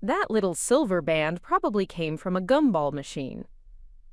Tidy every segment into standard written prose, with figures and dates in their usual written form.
That little silver band probably came from a gumball machine,"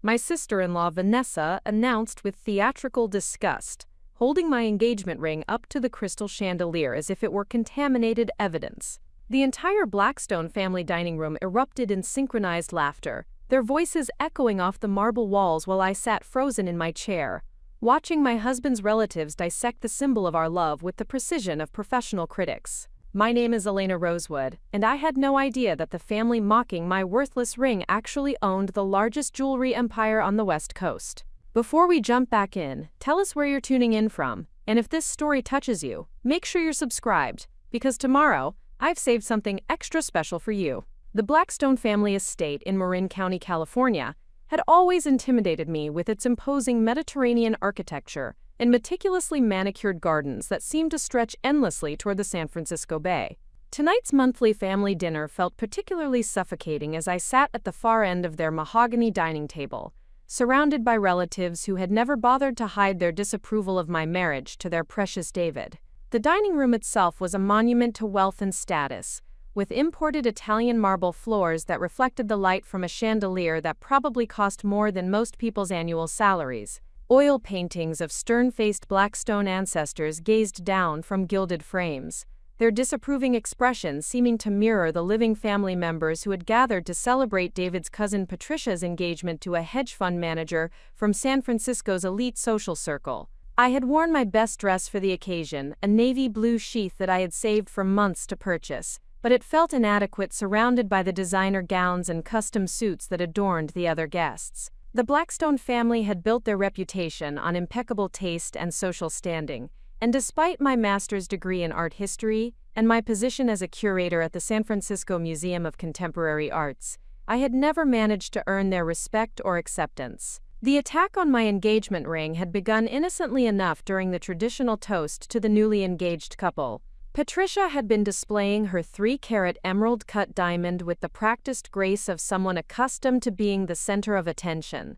my sister-in-law Vanessa announced with theatrical disgust, holding my engagement ring up to the crystal chandelier as if it were contaminated evidence. The entire Blackstone family dining room erupted in synchronized laughter, their voices echoing off the marble walls while I sat frozen in my chair, watching my husband's relatives dissect the symbol of our love with the precision of professional critics. My name is Elena Rosewood, and I had no idea that the family mocking my worthless ring actually owned the largest jewelry empire on the West Coast. Before we jump back in, tell us where you're tuning in from, and if this story touches you, make sure you're subscribed, because tomorrow, I've saved something extra special for you. The Blackstone family estate in Marin County, California, had always intimidated me with its imposing Mediterranean architecture and meticulously manicured gardens that seemed to stretch endlessly toward the San Francisco Bay. Tonight's monthly family dinner felt particularly suffocating as I sat at the far end of their mahogany dining table, surrounded by relatives who had never bothered to hide their disapproval of my marriage to their precious David. The dining room itself was a monument to wealth and status, with imported Italian marble floors that reflected the light from a chandelier that probably cost more than most people's annual salaries. Oil paintings of stern-faced Blackstone ancestors gazed down from gilded frames, their disapproving expressions seeming to mirror the living family members who had gathered to celebrate David's cousin Patricia's engagement to a hedge fund manager from San Francisco's elite social circle. I had worn my best dress for the occasion, a navy blue sheath that I had saved for months to purchase, but it felt inadequate surrounded by the designer gowns and custom suits that adorned the other guests. The Blackstone family had built their reputation on impeccable taste and social standing, and despite my master's degree in art history and my position as a curator at the San Francisco Museum of Contemporary Arts, I had never managed to earn their respect or acceptance. The attack on my engagement ring had begun innocently enough during the traditional toast to the newly engaged couple. Patricia had been displaying her 3-carat emerald-cut diamond with the practiced grace of someone accustomed to being the center of attention,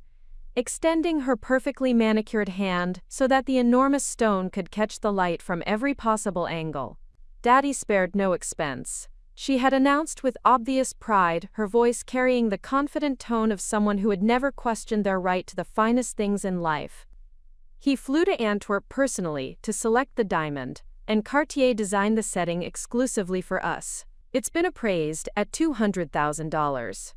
extending her perfectly manicured hand so that the enormous stone could catch the light from every possible angle. Daddy spared no expense. She had announced with obvious pride, her voice carrying the confident tone of someone who had never questioned their right to the finest things in life. He flew to Antwerp personally to select the diamond, and Cartier designed the setting exclusively for us. It's been appraised at $200,000.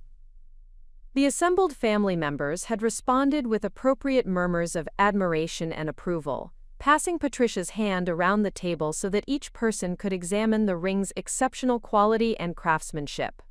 The assembled family members had responded with appropriate murmurs of admiration and approval, passing Patricia's hand around the table so that each person could examine the ring's exceptional quality and craftsmanship.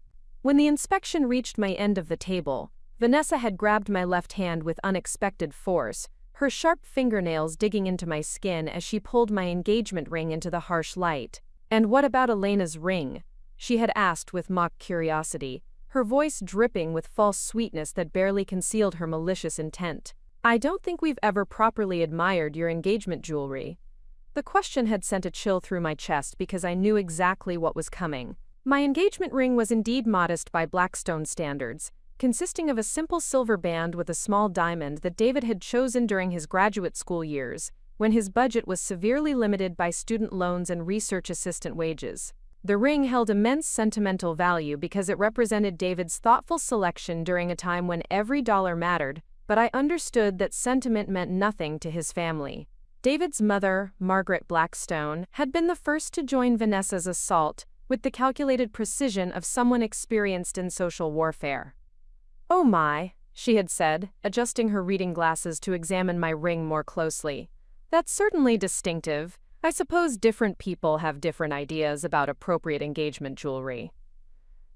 When the inspection reached my end of the table, Vanessa had grabbed my left hand with unexpected force, her sharp fingernails digging into my skin as she pulled my engagement ring into the harsh light. "And what about Elena's ring?" she had asked with mock curiosity, her voice dripping with false sweetness that barely concealed her malicious intent. "I don't think we've ever properly admired your engagement jewelry." The question had sent a chill through my chest because I knew exactly what was coming. My engagement ring was indeed modest by Blackstone standards, consisting of a simple silver band with a small diamond that David had chosen during his graduate school years, when his budget was severely limited by student loans and research assistant wages. The ring held immense sentimental value because it represented David's thoughtful selection during a time when every dollar mattered, but I understood that sentiment meant nothing to his family. David's mother, Margaret Blackstone, had been the first to join Vanessa's assault with the calculated precision of someone experienced in social warfare. "Oh my," she had said, adjusting her reading glasses to examine my ring more closely. "That's certainly distinctive. I suppose different people have different ideas about appropriate engagement jewelry."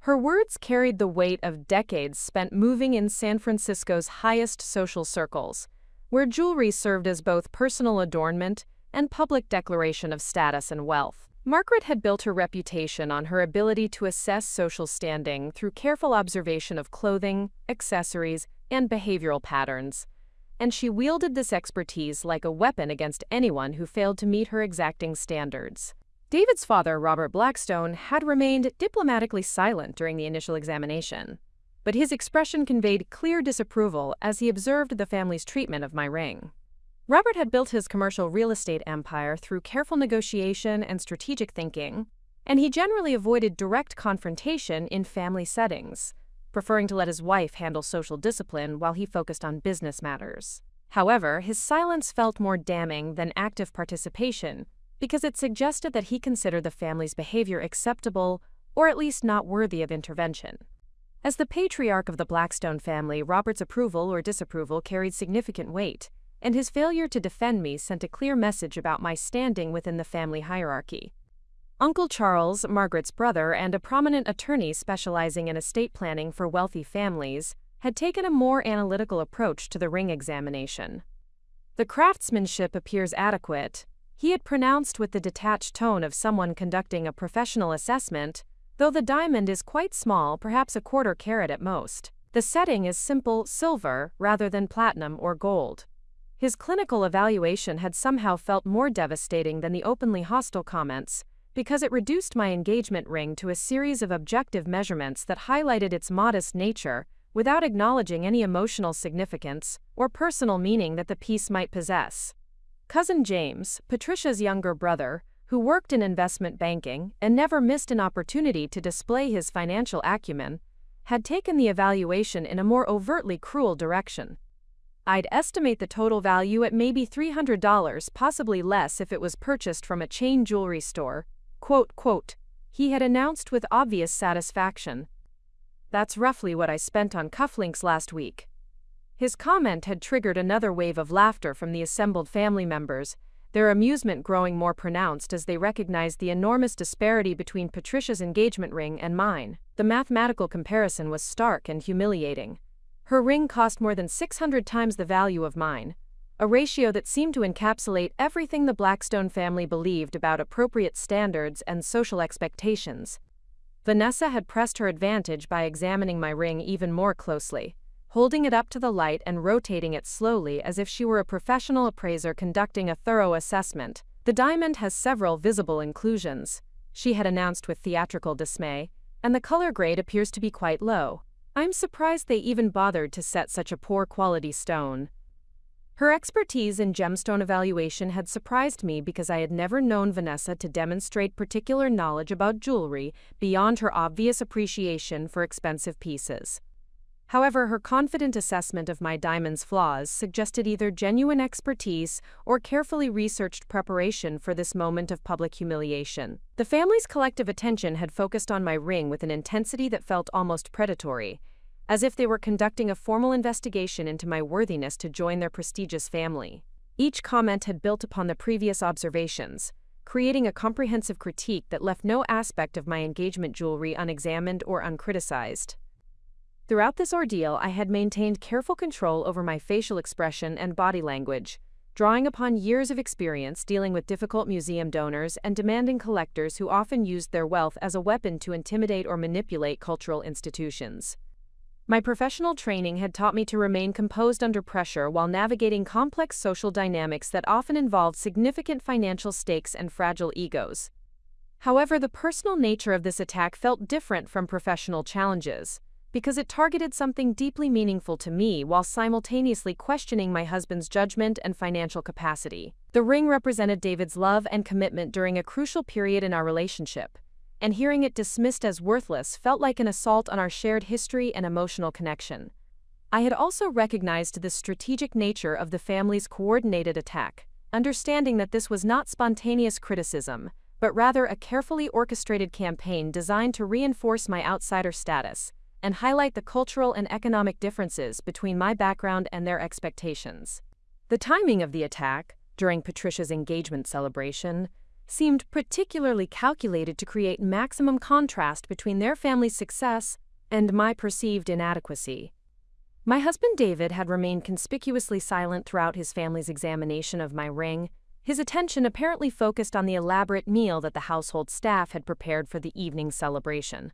Her words carried the weight of decades spent moving in San Francisco's highest social circles, where jewelry served as both personal adornment and public declaration of status and wealth. Margaret had built her reputation on her ability to assess social standing through careful observation of clothing, accessories, and behavioral patterns, and she wielded this expertise like a weapon against anyone who failed to meet her exacting standards. David's father, Robert Blackstone, had remained diplomatically silent during the initial examination, but his expression conveyed clear disapproval as he observed the family's treatment of my ring. Robert had built his commercial real estate empire through careful negotiation and strategic thinking, and he generally avoided direct confrontation in family settings, preferring to let his wife handle social discipline while he focused on business matters. However, his silence felt more damning than active participation because it suggested that he considered the family's behavior acceptable or at least not worthy of intervention. As the patriarch of the Blackstone family, Robert's approval or disapproval carried significant weight, and his failure to defend me sent a clear message about my standing within the family hierarchy. Uncle Charles, Margaret's brother and a prominent attorney specializing in estate planning for wealthy families, had taken a more analytical approach to the ring examination. The craftsmanship appears adequate, he had pronounced with the detached tone of someone conducting a professional assessment, though the diamond is quite small, perhaps a quarter carat at most. The setting is simple silver rather than platinum or gold. His clinical evaluation had somehow felt more devastating than the openly hostile comments, because it reduced my engagement ring to a series of objective measurements that highlighted its modest nature, without acknowledging any emotional significance or personal meaning that the piece might possess. Cousin James, Patricia's younger brother, who worked in investment banking and never missed an opportunity to display his financial acumen, had taken the evaluation in a more overtly cruel direction. I'd estimate the total value at maybe $300, possibly less if it was purchased from a chain jewelry store, quote, he had announced with obvious satisfaction. That's roughly what I spent on cufflinks last week. His comment had triggered another wave of laughter from the assembled family members, their amusement growing more pronounced as they recognized the enormous disparity between Patricia's engagement ring and mine. The mathematical comparison was stark and humiliating. Her ring cost more than 600 times the value of mine, a ratio that seemed to encapsulate everything the Blackstone family believed about appropriate standards and social expectations. Vanessa had pressed her advantage by examining my ring even more closely, holding it up to the light and rotating it slowly as if she were a professional appraiser conducting a thorough assessment. The diamond has several visible inclusions, she had announced with theatrical dismay, and the color grade appears to be quite low. I'm surprised they even bothered to set such a poor quality stone. Her expertise in gemstone evaluation had surprised me because I had never known Vanessa to demonstrate particular knowledge about jewelry beyond her obvious appreciation for expensive pieces. However, her confident assessment of my diamond's flaws suggested either genuine expertise or carefully researched preparation for this moment of public humiliation. The family's collective attention had focused on my ring with an intensity that felt almost predatory, as if they were conducting a formal investigation into my worthiness to join their prestigious family. Each comment had built upon the previous observations, creating a comprehensive critique that left no aspect of my engagement jewelry unexamined or uncriticized. Throughout this ordeal, I had maintained careful control over my facial expression and body language, drawing upon years of experience dealing with difficult museum donors and demanding collectors who often used their wealth as a weapon to intimidate or manipulate cultural institutions. My professional training had taught me to remain composed under pressure while navigating complex social dynamics that often involved significant financial stakes and fragile egos. However, the personal nature of this attack felt different from professional challenges, because it targeted something deeply meaningful to me while simultaneously questioning my husband's judgment and financial capacity. The ring represented David's love and commitment during a crucial period in our relationship, and hearing it dismissed as worthless felt like an assault on our shared history and emotional connection. I had also recognized the strategic nature of the family's coordinated attack, understanding that this was not spontaneous criticism, but rather a carefully orchestrated campaign designed to reinforce my outsider status and highlight the cultural and economic differences between my background and their expectations. The timing of the attack, during Patricia's engagement celebration, seemed particularly calculated to create maximum contrast between their family's success and my perceived inadequacy. My husband David had remained conspicuously silent throughout his family's examination of my ring, his attention apparently focused on the elaborate meal that the household staff had prepared for the evening celebration.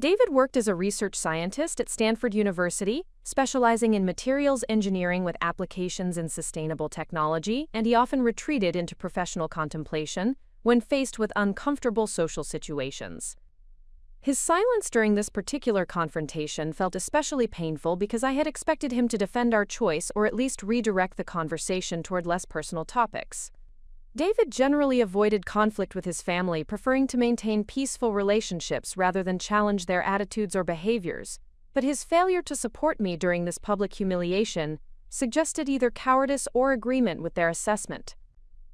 David worked as a research scientist at Stanford University, specializing in materials engineering with applications in sustainable technology, and he often retreated into professional contemplation when faced with uncomfortable social situations. His silence during this particular confrontation felt especially painful because I had expected him to defend our choice or at least redirect the conversation toward less personal topics. David generally avoided conflict with his family, preferring to maintain peaceful relationships rather than challenge their attitudes or behaviors. But his failure to support me during this public humiliation suggested either cowardice or agreement with their assessment.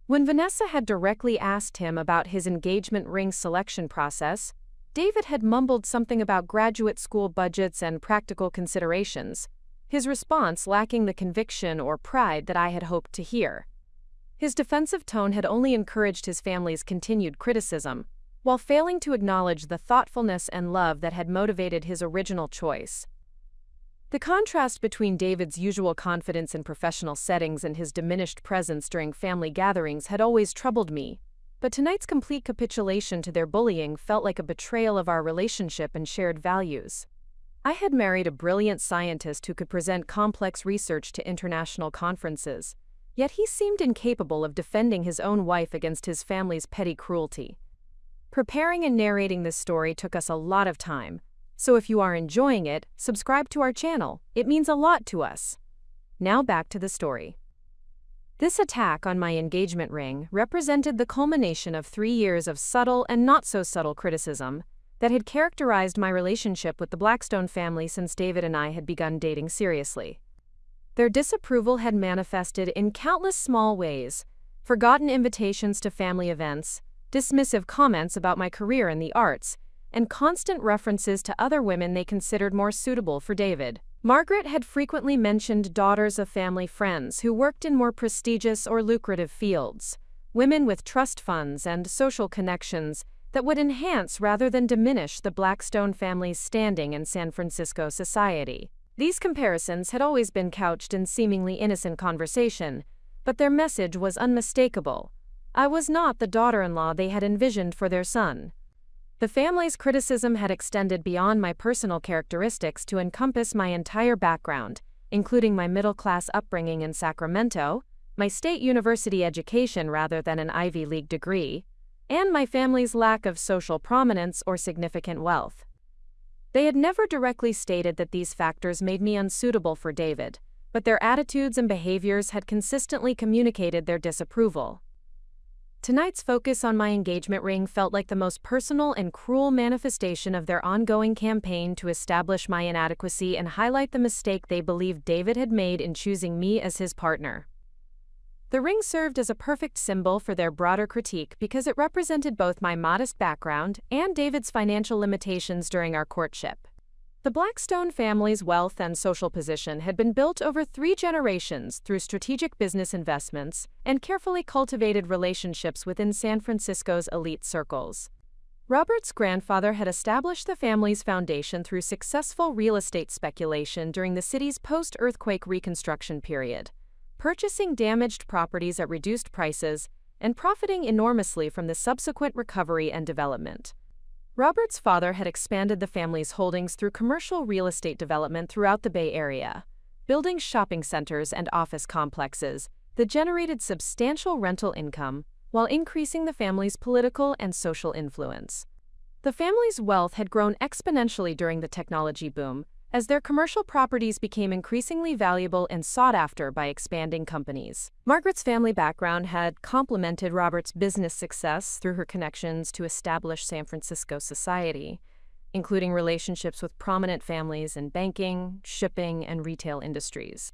When Vanessa had directly asked him about his engagement ring selection process, David had mumbled something about graduate school budgets and practical considerations, his response lacking the conviction or pride that I had hoped to hear. His defensive tone had only encouraged his family's continued criticism, while failing to acknowledge the thoughtfulness and love that had motivated his original choice. The contrast between David's usual confidence in professional settings and his diminished presence during family gatherings had always troubled me, but tonight's complete capitulation to their bullying felt like a betrayal of our relationship and shared values. I had married a brilliant scientist who could present complex research to international conferences, yet he seemed incapable of defending his own wife against his family's petty cruelty. Preparing and narrating this story took us a lot of time, so if you are enjoying it, subscribe to our channel. It means a lot to us. Now back to the story. This attack on my engagement ring represented the culmination of 3 years of subtle and not-so-subtle criticism that had characterized my relationship with the Blackstone family since David and I had begun dating seriously. Their disapproval had manifested in countless small ways: forgotten invitations to family events, dismissive comments about my career in the arts, and constant references to other women they considered more suitable for David. Margaret had frequently mentioned daughters of family friends who worked in more prestigious or lucrative fields, women with trust funds and social connections that would enhance rather than diminish the Blackstone family's standing in San Francisco society. These comparisons had always been couched in seemingly innocent conversation, but their message was unmistakable. I was not the daughter-in-law they had envisioned for their son. The family's criticism had extended beyond my personal characteristics to encompass my entire background, including my middle-class upbringing in Sacramento, my state university education rather than an Ivy League degree, and my family's lack of social prominence or significant wealth. They had never directly stated that these factors made me unsuitable for David, but their attitudes and behaviors had consistently communicated their disapproval. Tonight's focus on my engagement ring felt like the most personal and cruel manifestation of their ongoing campaign to establish my inadequacy and highlight the mistake they believed David had made in choosing me as his partner. The ring served as a perfect symbol for their broader critique because it represented both my modest background and David's financial limitations during our courtship. The Blackstone family's wealth and social position had been built over 3 generations through strategic business investments and carefully cultivated relationships within San Francisco's elite circles. Robert's grandfather had established the family's foundation through successful real estate speculation during the city's post-earthquake reconstruction period, purchasing damaged properties at reduced prices and profiting enormously from the subsequent recovery and development. Robert's father had expanded the family's holdings through commercial real estate development throughout the Bay Area, building shopping centers and office complexes that generated substantial rental income while increasing the family's political and social influence. The family's wealth had grown exponentially during the technology boom, as their commercial properties became increasingly valuable and sought after by expanding companies. Margaret's family background had complemented Robert's business success through her connections to established San Francisco society, including relationships with prominent families in banking, shipping, and retail industries.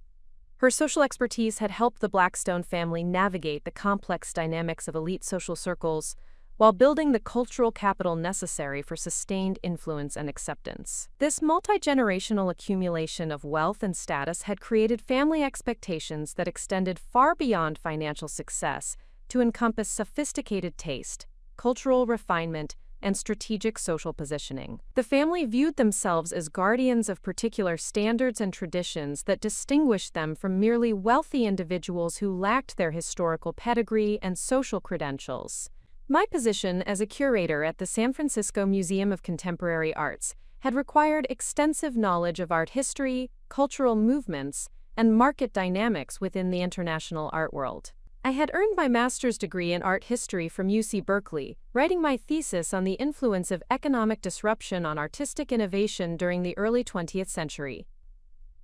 Her social expertise had helped the Blackstone family navigate the complex dynamics of elite social circles while building the cultural capital necessary for sustained influence and acceptance. This multi-generational accumulation of wealth and status had created family expectations that extended far beyond financial success to encompass sophisticated taste, cultural refinement, and strategic social positioning. The family viewed themselves as guardians of particular standards and traditions that distinguished them from merely wealthy individuals who lacked their historical pedigree and social credentials. My position as a curator at the San Francisco Museum of Contemporary Arts had required extensive knowledge of art history, cultural movements, and market dynamics within the international art world. I had earned my master's degree in art history from UC Berkeley, writing my thesis on the influence of economic disruption on artistic innovation during the early 20th century.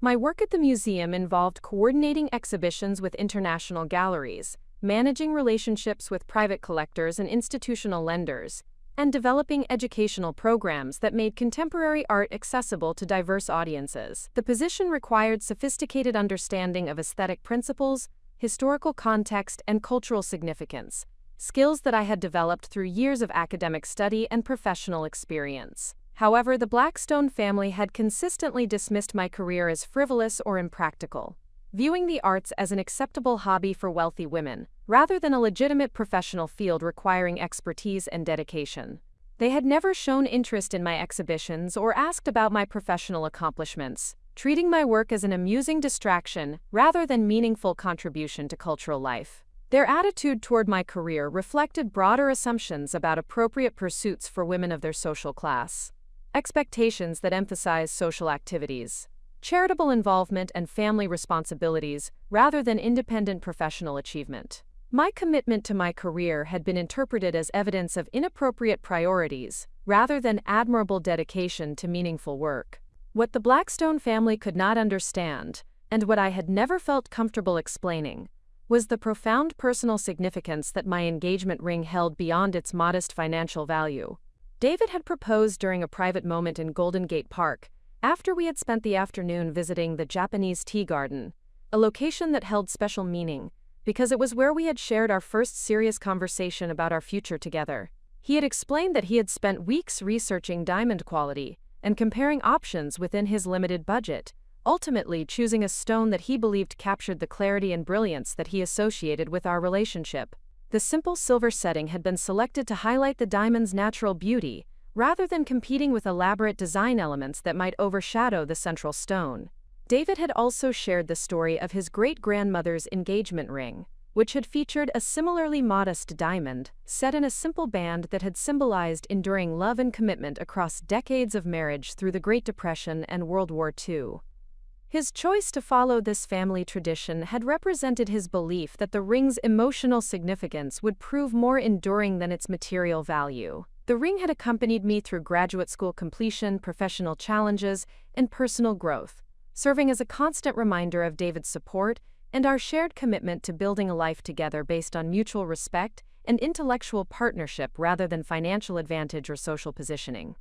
My work at the museum involved coordinating exhibitions with international galleries, managing relationships with private collectors and institutional lenders, and developing educational programs that made contemporary art accessible to diverse audiences. The position required sophisticated understanding of aesthetic principles, historical context, and cultural significance, skills that I had developed through years of academic study and professional experience. However, the Blackstone family had consistently dismissed my career as frivolous or impractical, viewing the arts as an acceptable hobby for wealthy women, rather than a legitimate professional field requiring expertise and dedication. They had never shown interest in my exhibitions or asked about my professional accomplishments, treating my work as an amusing distraction rather than meaningful contribution to cultural life. Their attitude toward my career reflected broader assumptions about appropriate pursuits for women of their social class, expectations that emphasize social activities, charitable involvement, and family responsibilities rather than independent professional achievement. My commitment to my career had been interpreted as evidence of inappropriate priorities rather than admirable dedication to meaningful work. What the Blackstone family could not understand, and what I had never felt comfortable explaining, was the profound personal significance that my engagement ring held beyond its modest financial value. David had proposed during a private moment in Golden Gate Park, after we had spent the afternoon visiting the Japanese tea garden, a location that held special meaning, because it was where we had shared our first serious conversation about our future together. He had explained that he had spent weeks researching diamond quality and comparing options within his limited budget, ultimately choosing a stone that he believed captured the clarity and brilliance that he associated with our relationship. The simple silver setting had been selected to highlight the diamond's natural beauty, rather than competing with elaborate design elements that might overshadow the central stone. David had also shared the story of his great-grandmother's engagement ring, which had featured a similarly modest diamond, set in a simple band that had symbolized enduring love and commitment across decades of marriage through the Great Depression and World War II. His choice to follow this family tradition had represented his belief that the ring's emotional significance would prove more enduring than its material value. The ring had accompanied me through graduate school completion, professional challenges, and personal growth, serving as a constant reminder of David's support and our shared commitment to building a life together based on mutual respect and intellectual partnership rather than financial advantage or social positioning.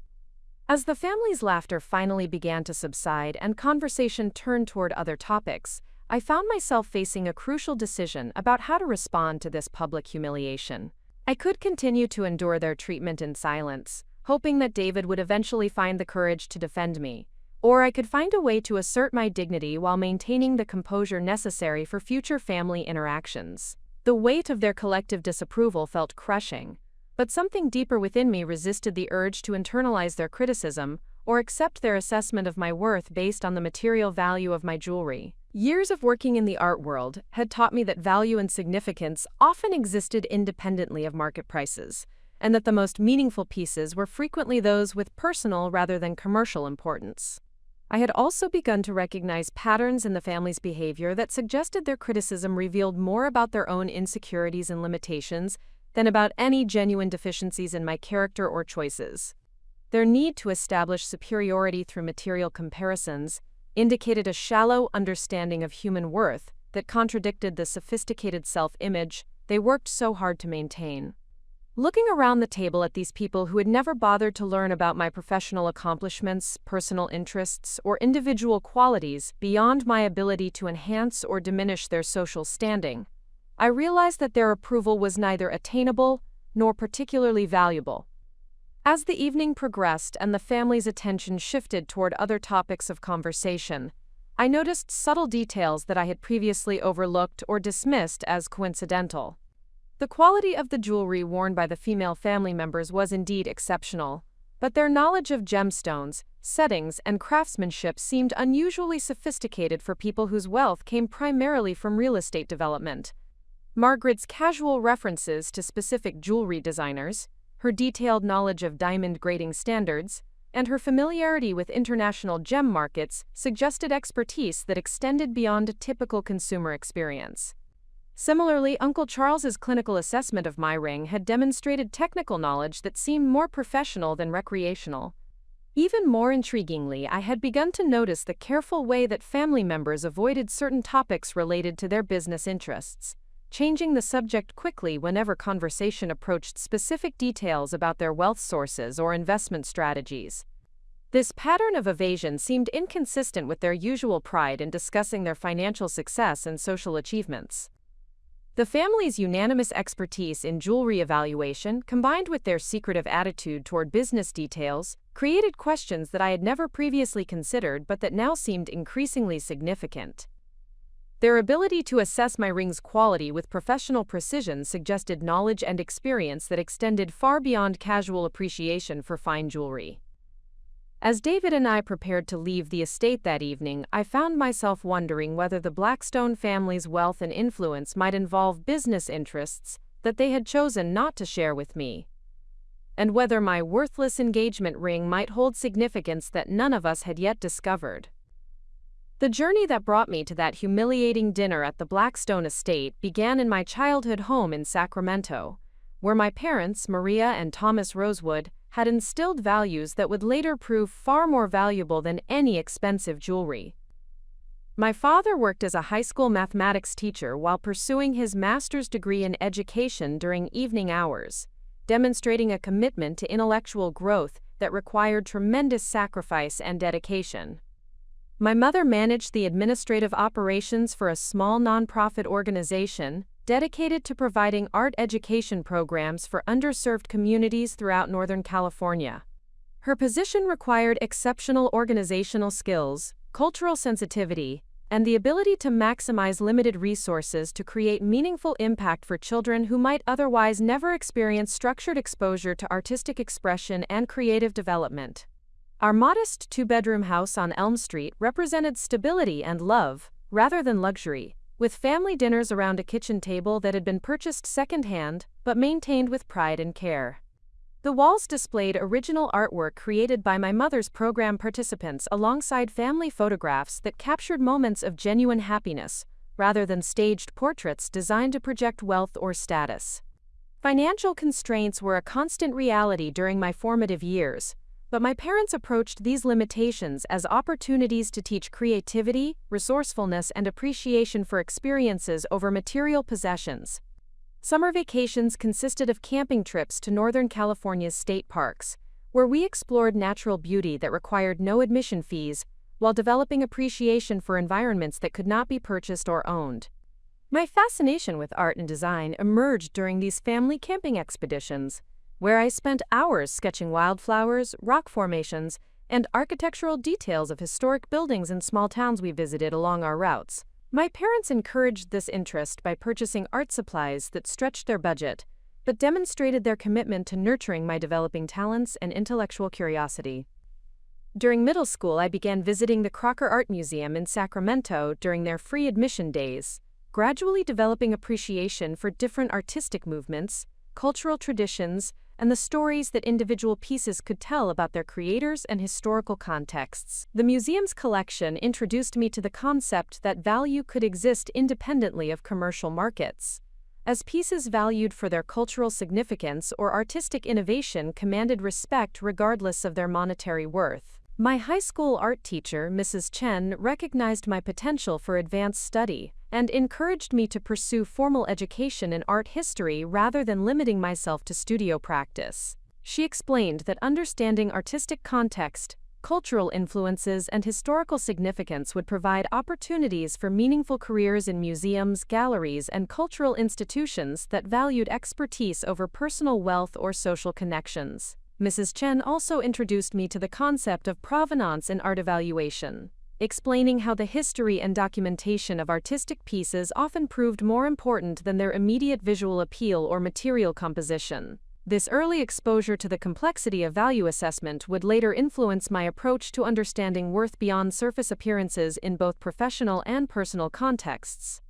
As the family's laughter finally began to subside and conversation turned toward other topics, I found myself facing a crucial decision about how to respond to this public humiliation. I could continue to endure their treatment in silence, hoping that David would eventually find the courage to defend me, or I could find a way to assert my dignity while maintaining the composure necessary for future family interactions. The weight of their collective disapproval felt crushing, but something deeper within me resisted the urge to internalize their criticism or accept their assessment of my worth based on the material value of my jewelry. Years of working in the art world had taught me that value and significance often existed independently of market prices, and that the most meaningful pieces were frequently those with personal rather than commercial importance. I had also begun to recognize patterns in the family's behavior that suggested their criticism revealed more about their own insecurities and limitations than about any genuine deficiencies in my character or choices. Their need to establish superiority through material comparisons indicated a shallow understanding of human worth that contradicted the sophisticated self-image they worked so hard to maintain. Looking around the table at these people who had never bothered to learn about my professional accomplishments, personal interests, or individual qualities beyond my ability to enhance or diminish their social standing, I realized that their approval was neither attainable nor particularly valuable. As the evening progressed and the family's attention shifted toward other topics of conversation, I noticed subtle details that I had previously overlooked or dismissed as coincidental. The quality of the jewelry worn by the female family members was indeed exceptional, but their knowledge of gemstones, settings, and craftsmanship seemed unusually sophisticated for people whose wealth came primarily from real estate development. Margaret's casual references to specific jewelry designers, her detailed knowledge of diamond grading standards, and her familiarity with international gem markets suggested expertise that extended beyond a typical consumer experience. Similarly, Uncle Charles's clinical assessment of my ring had demonstrated technical knowledge that seemed more professional than recreational. Even more intriguingly, I had begun to notice the careful way that family members avoided certain topics related to their business interests, changing the subject quickly whenever conversation approached specific details about their wealth sources or investment strategies. This pattern of evasion seemed inconsistent with their usual pride in discussing their financial success and social achievements. The family's unanimous expertise in jewelry evaluation, combined with their secretive attitude toward business details, created questions that I had never previously considered but that now seemed increasingly significant. Their ability to assess my ring's quality with professional precision suggested knowledge and experience that extended far beyond casual appreciation for fine jewelry. As David and I prepared to leave the estate that evening, I found myself wondering whether the Blackstone family's wealth and influence might involve business interests that they had chosen not to share with me, and whether my worthless engagement ring might hold significance that none of us had yet discovered. The journey that brought me to that humiliating dinner at the Blackstone estate began in my childhood home in Sacramento, where my parents, Maria and Thomas Rosewood, had instilled values that would later prove far more valuable than any expensive jewelry. My father worked as a high school mathematics teacher while pursuing his master's degree in education during evening hours, demonstrating a commitment to intellectual growth that required tremendous sacrifice and dedication. My mother managed the administrative operations for a small nonprofit organization dedicated to providing art education programs for underserved communities throughout Northern California. Her position required exceptional organizational skills, cultural sensitivity, and the ability to maximize limited resources to create meaningful impact for children who might otherwise never experience structured exposure to artistic expression and creative development. Our modest two-bedroom house on Elm Street represented stability and love, rather than luxury, with family dinners around a kitchen table that had been purchased second-hand but maintained with pride and care. The walls displayed original artwork created by my mother's program participants alongside family photographs that captured moments of genuine happiness, rather than staged portraits designed to project wealth or status. Financial constraints were a constant reality during my formative years, but my parents approached these limitations as opportunities to teach creativity, resourcefulness, and appreciation for experiences over material possessions. Summer vacations consisted of camping trips to Northern California's state parks, where we explored natural beauty that required no admission fees, while developing appreciation for environments that could not be purchased or owned. My fascination with art and design emerged during these family camping expeditions, where I spent hours sketching wildflowers, rock formations, and architectural details of historic buildings in small towns we visited along our routes. My parents encouraged this interest by purchasing art supplies that stretched their budget, but demonstrated their commitment to nurturing my developing talents and intellectual curiosity. During middle school, I began visiting the Crocker Art Museum in Sacramento during their free admission days, gradually developing appreciation for different artistic movements, cultural traditions, and the stories that individual pieces could tell about their creators and historical contexts. The museum's collection introduced me to the concept that value could exist independently of commercial markets, as pieces valued for their cultural significance or artistic innovation commanded respect regardless of their monetary worth. My high school art teacher, Mrs. Chen, recognized my potential for advanced study and encouraged me to pursue formal education in art history rather than limiting myself to studio practice. She explained that understanding artistic context, cultural influences, and historical significance would provide opportunities for meaningful careers in museums, galleries, and cultural institutions that valued expertise over personal wealth or social connections. Mrs. Chen also introduced me to the concept of provenance in art evaluation, explaining how the history and documentation of artistic pieces often proved more important than their immediate visual appeal or material composition. This early exposure to the complexity of value assessment would later influence my approach to understanding worth beyond surface appearances in both professional and personal contexts.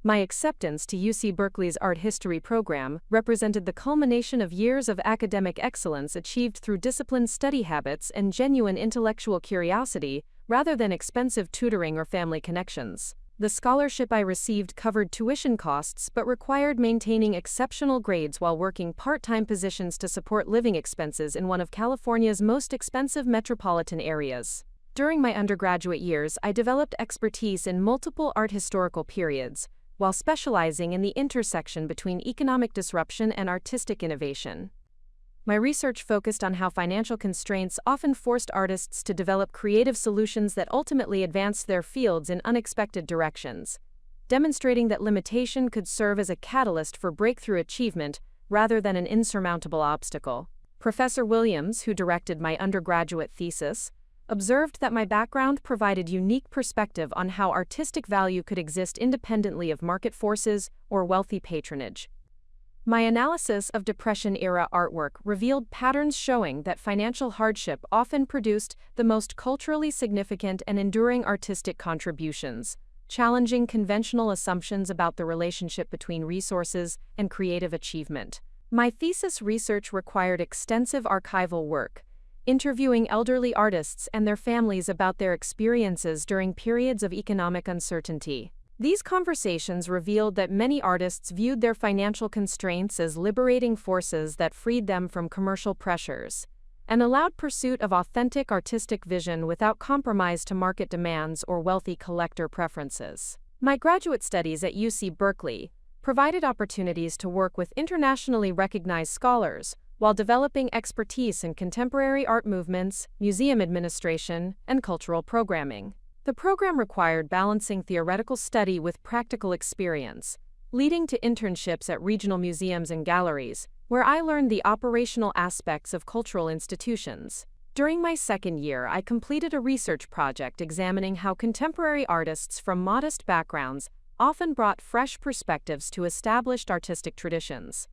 My acceptance to UC Berkeley's art history program represented the culmination of years of academic excellence achieved through disciplined study habits and genuine intellectual curiosity, rather than expensive tutoring or family connections. The scholarship I received covered tuition costs but required maintaining exceptional grades while working part-time positions to support living expenses in one of California's most expensive metropolitan areas. During my undergraduate years, I developed expertise in multiple art historical periods, while specializing in the intersection between economic disruption and artistic innovation. My research focused on how financial constraints often forced artists to develop creative solutions that ultimately advanced their fields in unexpected directions, demonstrating that limitation could serve as a catalyst for breakthrough achievement rather than an insurmountable obstacle. Professor Williams, who directed my undergraduate thesis, observed that my background provided unique perspective on how artistic value could exist independently of market forces or wealthy patronage. My analysis of Depression-era artwork revealed patterns showing that financial hardship often produced the most culturally significant and enduring artistic contributions, challenging conventional assumptions about the relationship between resources and creative achievement. My thesis research required extensive archival work, interviewing elderly artists and their families about their experiences during periods of economic uncertainty. These conversations revealed that many artists viewed their financial constraints as liberating forces that freed them from commercial pressures and allowed pursuit of authentic artistic vision without compromise to market demands or wealthy collector preferences. My graduate studies at UC Berkeley provided opportunities to work with internationally recognized scholars while developing expertise in contemporary art movements, museum administration, and cultural programming. The program required balancing theoretical study with practical experience, leading to internships at regional museums and galleries, where I learned the operational aspects of cultural institutions. During my second year, I completed a research project examining how contemporary artists from modest backgrounds often brought fresh perspectives to established artistic traditions,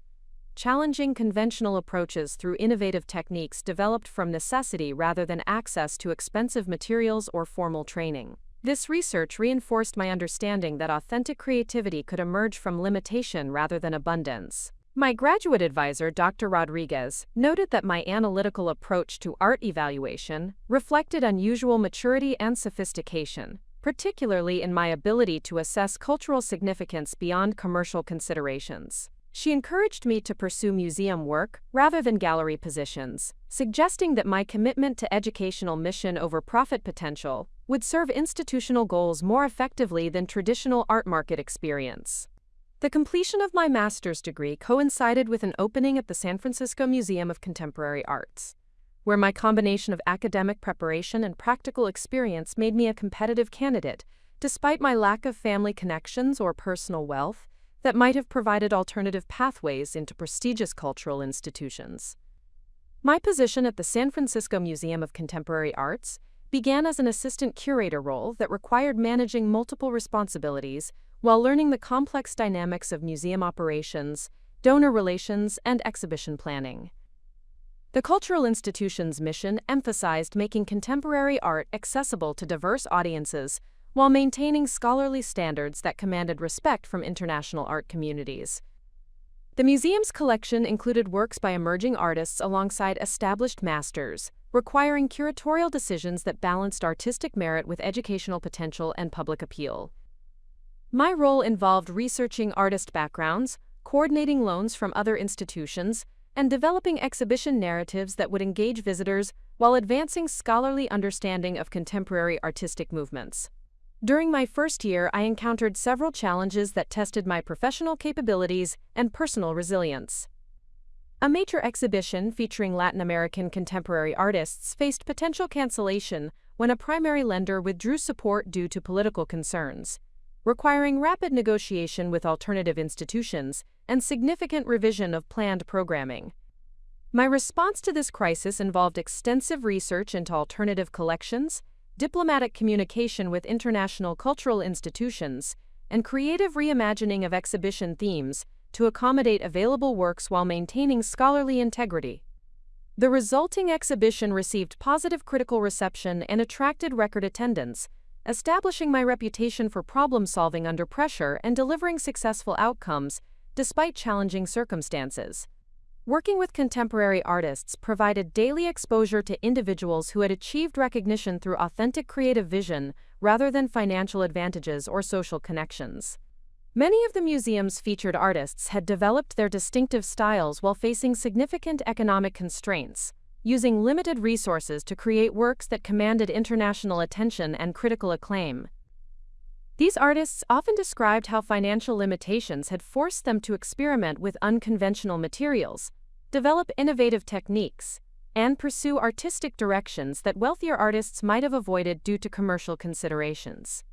challenging conventional approaches through innovative techniques developed from necessity rather than access to expensive materials or formal training. This research reinforced my understanding that authentic creativity could emerge from limitation rather than abundance. My graduate advisor, Dr. Rodriguez, noted that my analytical approach to art evaluation reflected unusual maturity and sophistication, particularly in my ability to assess cultural significance beyond commercial considerations. She encouraged me to pursue museum work rather than gallery positions, suggesting that my commitment to educational mission over profit potential would serve institutional goals more effectively than traditional art market experience. The completion of my master's degree coincided with an opening at the San Francisco Museum of Contemporary Arts, where my combination of academic preparation and practical experience made me a competitive candidate, despite my lack of family connections or personal wealth that might have provided alternative pathways into prestigious cultural institutions. My position at the San Francisco Museum of Contemporary Arts began as an assistant curator role that required managing multiple responsibilities while learning the complex dynamics of museum operations, donor relations, and exhibition planning. The cultural institution's mission emphasized making contemporary art accessible to diverse audiences while maintaining scholarly standards that commanded respect from international art communities. The museum's collection included works by emerging artists alongside established masters, requiring curatorial decisions that balanced artistic merit with educational potential and public appeal. My role involved researching artist backgrounds, coordinating loans from other institutions, and developing exhibition narratives that would engage visitors while advancing scholarly understanding of contemporary artistic movements. During my first year, I encountered several challenges that tested my professional capabilities and personal resilience. A major exhibition featuring Latin American contemporary artists faced potential cancellation when a primary lender withdrew support due to political concerns, requiring rapid negotiation with alternative institutions and significant revision of planned programming. My response to this crisis involved extensive research into alternative collections, diplomatic communication with international cultural institutions, and creative reimagining of exhibition themes to accommodate available works while maintaining scholarly integrity. The resulting exhibition received positive critical reception and attracted record attendance, establishing my reputation for problem-solving under pressure and delivering successful outcomes despite challenging circumstances. Working with contemporary artists provided daily exposure to individuals who had achieved recognition through authentic creative vision rather than financial advantages or social connections. Many of the museum's featured artists had developed their distinctive styles while facing significant economic constraints, using limited resources to create works that commanded international attention and critical acclaim. These artists often described how financial limitations had forced them to experiment with unconventional materials, develop innovative techniques, and pursue artistic directions that wealthier artists might have avoided due to commercial considerations.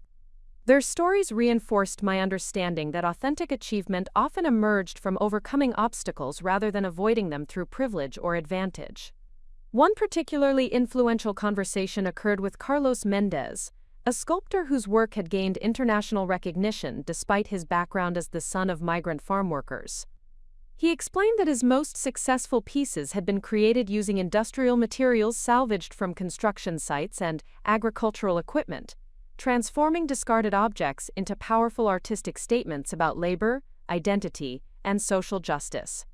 Their stories reinforced my understanding that authentic achievement often emerged from overcoming obstacles rather than avoiding them through privilege or advantage. One particularly influential conversation occurred with Carlos Mendez, a sculptor whose work had gained international recognition despite his background as the son of migrant farm workers. He explained that his most successful pieces had been created using industrial materials salvaged from construction sites and agricultural equipment, transforming discarded objects into powerful artistic statements about labor, identity, and social justice.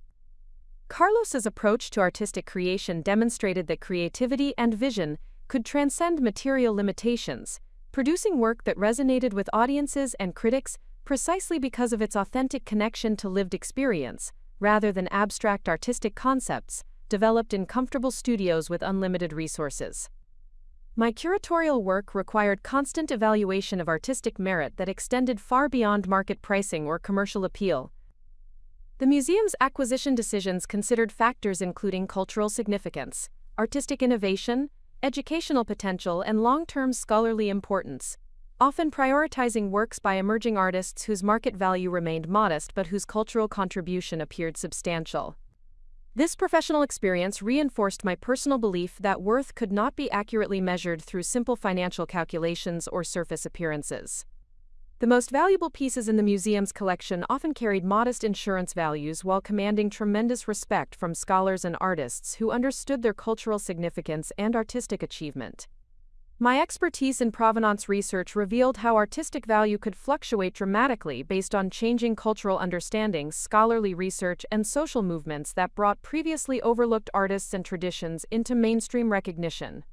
Carlos's approach to artistic creation demonstrated that creativity and vision could transcend material limitations, producing work that resonated with audiences and critics precisely because of its authentic connection to lived experience, rather than abstract artistic concepts developed in comfortable studios with unlimited resources. My curatorial work required constant evaluation of artistic merit that extended far beyond market pricing or commercial appeal. The museum's acquisition decisions considered factors including cultural significance, artistic innovation, educational potential, and long-term scholarly importance, often prioritizing works by emerging artists whose market value remained modest but whose cultural contribution appeared substantial. This professional experience reinforced my personal belief that worth could not be accurately measured through simple financial calculations or surface appearances. The most valuable pieces in the museum's collection often carried modest insurance values while commanding tremendous respect from scholars and artists who understood their cultural significance and artistic achievement. My expertise in provenance research revealed how artistic value could fluctuate dramatically based on changing cultural understandings, scholarly research, and social movements that brought previously overlooked artists and traditions into mainstream recognition.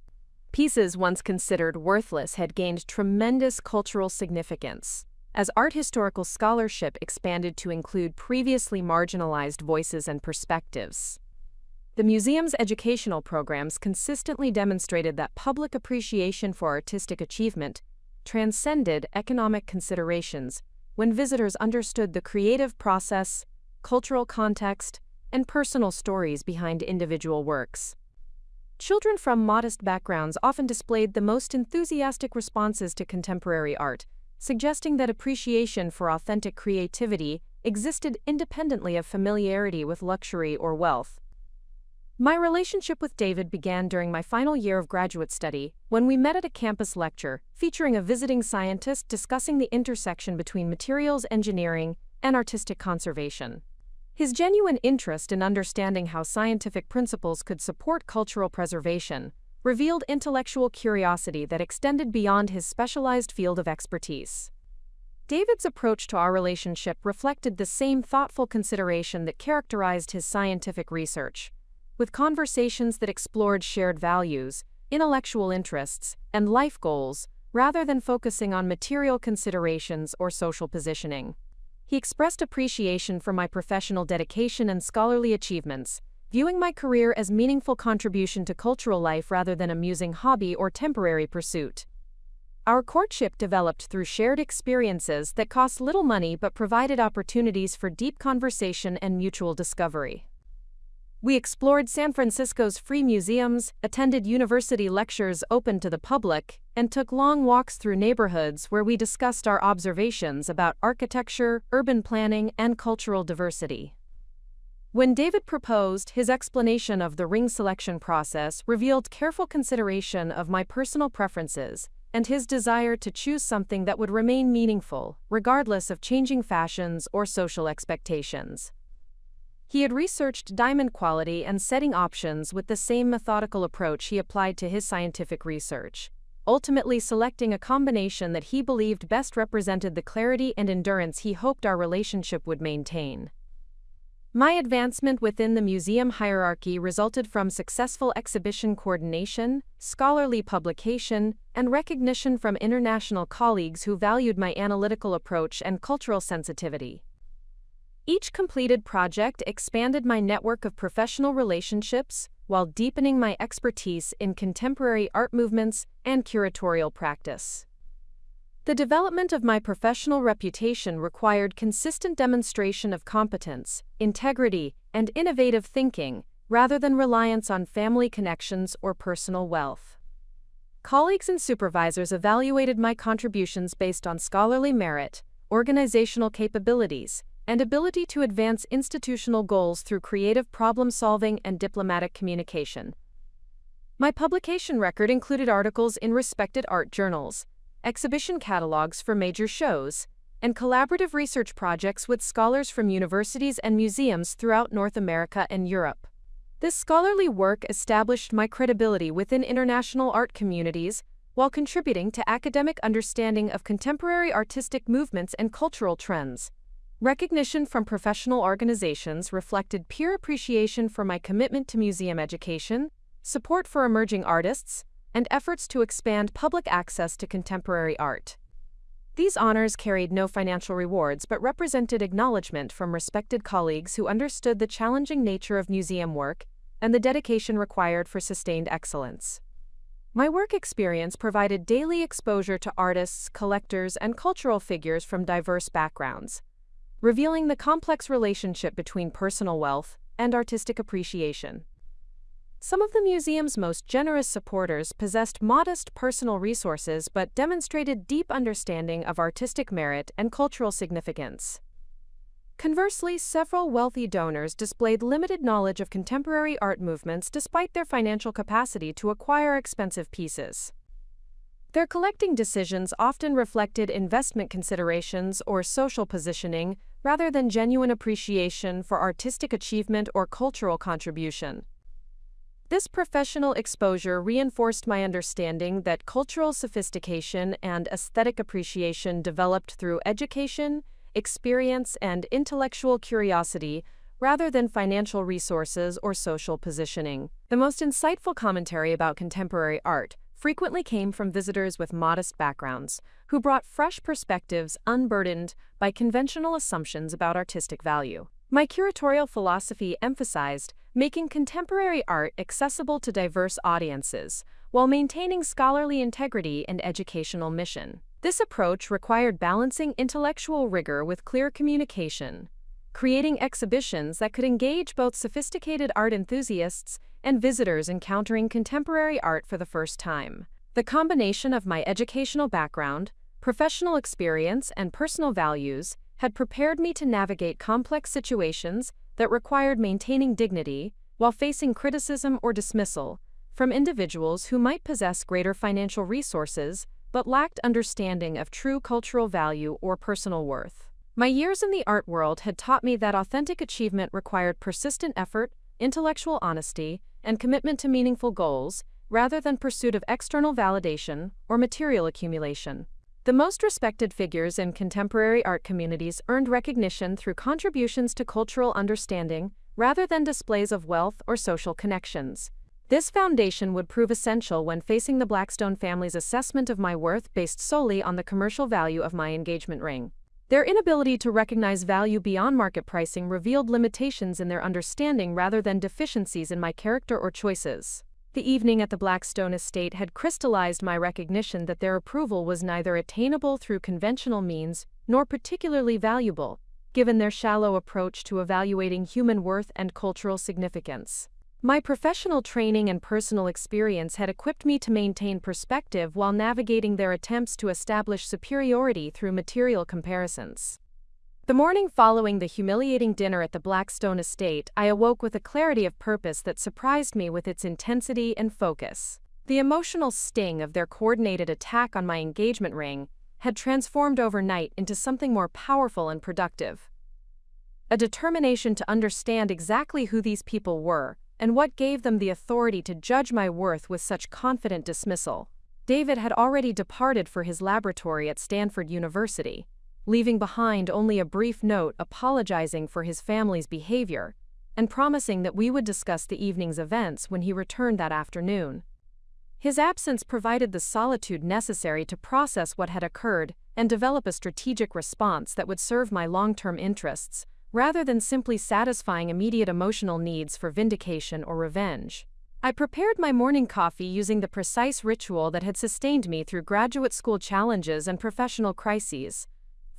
Pieces once considered worthless had gained tremendous cultural significance, as art historical scholarship expanded to include previously marginalized voices and perspectives. The museum's educational programs consistently demonstrated that public appreciation for artistic achievement transcended economic considerations when visitors understood the creative process, cultural context, and personal stories behind individual works. Children from modest backgrounds often displayed the most enthusiastic responses to contemporary art, suggesting that appreciation for authentic creativity existed independently of familiarity with luxury or wealth. My relationship with David began during my final year of graduate study, when we met at a campus lecture featuring a visiting scientist discussing the intersection between materials engineering and artistic conservation. His genuine interest in understanding how scientific principles could support cultural preservation revealed intellectual curiosity that extended beyond his specialized field of expertise. David's approach to our relationship reflected the same thoughtful consideration that characterized his scientific research, with conversations that explored shared values, intellectual interests, and life goals, rather than focusing on material considerations or social positioning. He expressed appreciation for my professional dedication and scholarly achievements, viewing my career as meaningful contribution to cultural life rather than amusing hobby or temporary pursuit. Our courtship developed through shared experiences that cost little money but provided opportunities for deep conversation and mutual discovery. We explored San Francisco's free museums, attended university lectures open to the public, and took long walks through neighborhoods where we discussed our observations about architecture, urban planning, and cultural diversity. When David proposed, his explanation of the ring selection process revealed careful consideration of my personal preferences and his desire to choose something that would remain meaningful, regardless of changing fashions or social expectations. He had researched diamond quality and setting options with the same methodical approach he applied to his scientific research, ultimately selecting a combination that he believed best represented the clarity and endurance he hoped our relationship would maintain. My advancement within the museum hierarchy resulted from successful exhibition coordination, scholarly publication, and recognition from international colleagues who valued my analytical approach and cultural sensitivity. Each completed project expanded my network of professional relationships while deepening my expertise in contemporary art movements and curatorial practice. The development of my professional reputation required consistent demonstration of competence, integrity, and innovative thinking, rather than reliance on family connections or personal wealth. Colleagues and supervisors evaluated my contributions based on scholarly merit, organizational capabilities, and ability to advance institutional goals through creative problem-solving and diplomatic communication. My publication record included articles in respected art journals, exhibition catalogs for major shows, and collaborative research projects with scholars from universities and museums throughout North America and Europe. This scholarly work established my credibility within international art communities while contributing to academic understanding of contemporary artistic movements and cultural trends. Recognition from professional organizations reflected peer appreciation for my commitment to museum education, support for emerging artists, and efforts to expand public access to contemporary art. These honors carried no financial rewards but represented acknowledgement from respected colleagues who understood the challenging nature of museum work and the dedication required for sustained excellence. My work experience provided daily exposure to artists, collectors, and cultural figures from diverse backgrounds, revealing the complex relationship between personal wealth and artistic appreciation. Some of the museum's most generous supporters possessed modest personal resources but demonstrated deep understanding of artistic merit and cultural significance. Conversely, several wealthy donors displayed limited knowledge of contemporary art movements despite their financial capacity to acquire expensive pieces. Their collecting decisions often reflected investment considerations or social positioning rather than genuine appreciation for artistic achievement or cultural contribution. This professional exposure reinforced my understanding that cultural sophistication and aesthetic appreciation developed through education, experience, and intellectual curiosity rather than financial resources or social positioning. The most insightful commentary about contemporary art frequently came from visitors with modest backgrounds, who brought fresh perspectives unburdened by conventional assumptions about artistic value. My curatorial philosophy emphasized making contemporary art accessible to diverse audiences, while maintaining scholarly integrity and educational mission. This approach required balancing intellectual rigor with clear communication, creating exhibitions that could engage both sophisticated art enthusiasts and visitors encountering contemporary art for the first time. The combination of my educational background, professional experience, and personal values had prepared me to navigate complex situations that required maintaining dignity while facing criticism or dismissal from individuals who might possess greater financial resources but lacked understanding of true cultural value or personal worth. My years in the art world had taught me that authentic achievement required persistent effort, intellectual honesty, and commitment to meaningful goals, rather than pursuit of external validation or material accumulation. The most respected figures in contemporary art communities earned recognition through contributions to cultural understanding rather than displays of wealth or social connections. This foundation would prove essential when facing the Blackstone family's assessment of my worth based solely on the commercial value of my engagement ring. Their inability to recognize value beyond market pricing revealed limitations in their understanding rather than deficiencies in my character or choices. The evening at the Blackstone estate had crystallized my recognition that their approval was neither attainable through conventional means nor particularly valuable, given their shallow approach to evaluating human worth and cultural significance. My professional training and personal experience had equipped me to maintain perspective while navigating their attempts to establish superiority through material comparisons. The morning following the humiliating dinner at the Blackstone estate, I awoke with a clarity of purpose that surprised me with its intensity and focus. The emotional sting of their coordinated attack on my engagement ring had transformed overnight into something more powerful and productive. A determination to understand exactly who these people were and what gave them the authority to judge my worth with such confident dismissal. David had already departed for his laboratory at Stanford University, leaving behind only a brief note apologizing for his family's behavior and promising that we would discuss the evening's events when he returned that afternoon. His absence provided the solitude necessary to process what had occurred and develop a strategic response that would serve my long-term interests, rather than simply satisfying immediate emotional needs for vindication or revenge. I prepared my morning coffee using the precise ritual that had sustained me through graduate school challenges and professional crises,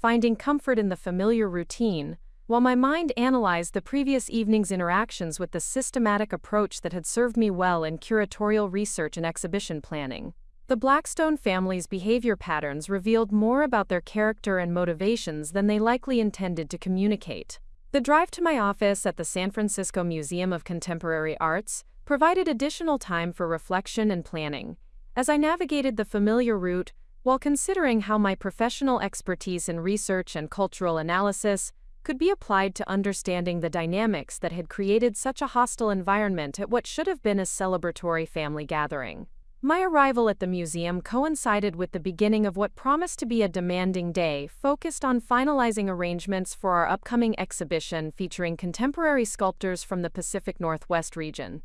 finding comfort in the familiar routine, while my mind analyzed the previous evening's interactions with the systematic approach that had served me well in curatorial research and exhibition planning. The Blackstone family's behavior patterns revealed more about their character and motivations than they likely intended to communicate. The drive to my office at the San Francisco Museum of Contemporary Arts provided additional time for reflection and planning, as I navigated the familiar route while considering how my professional expertise in research and cultural analysis could be applied to understanding the dynamics that had created such a hostile environment at what should have been a celebratory family gathering. My arrival at the museum coincided with the beginning of what promised to be a demanding day focused on finalizing arrangements for our upcoming exhibition featuring contemporary sculptors from the Pacific Northwest region.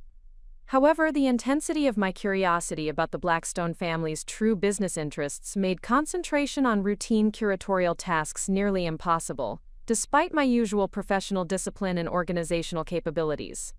However, the intensity of my curiosity about the Blackstone family's true business interests made concentration on routine curatorial tasks nearly impossible, despite my usual professional discipline and organizational capabilities.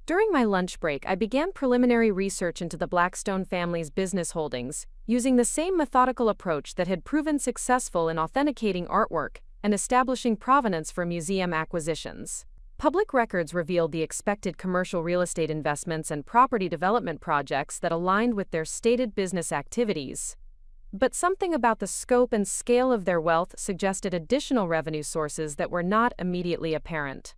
During my lunch break, I began preliminary research into the Blackstone family's business holdings, using the same methodical approach that had proven successful in authenticating artwork and establishing provenance for museum acquisitions. Public records revealed the expected commercial real estate investments and property development projects that aligned with their stated business activities. But something about the scope and scale of their wealth suggested additional revenue sources that were not immediately apparent.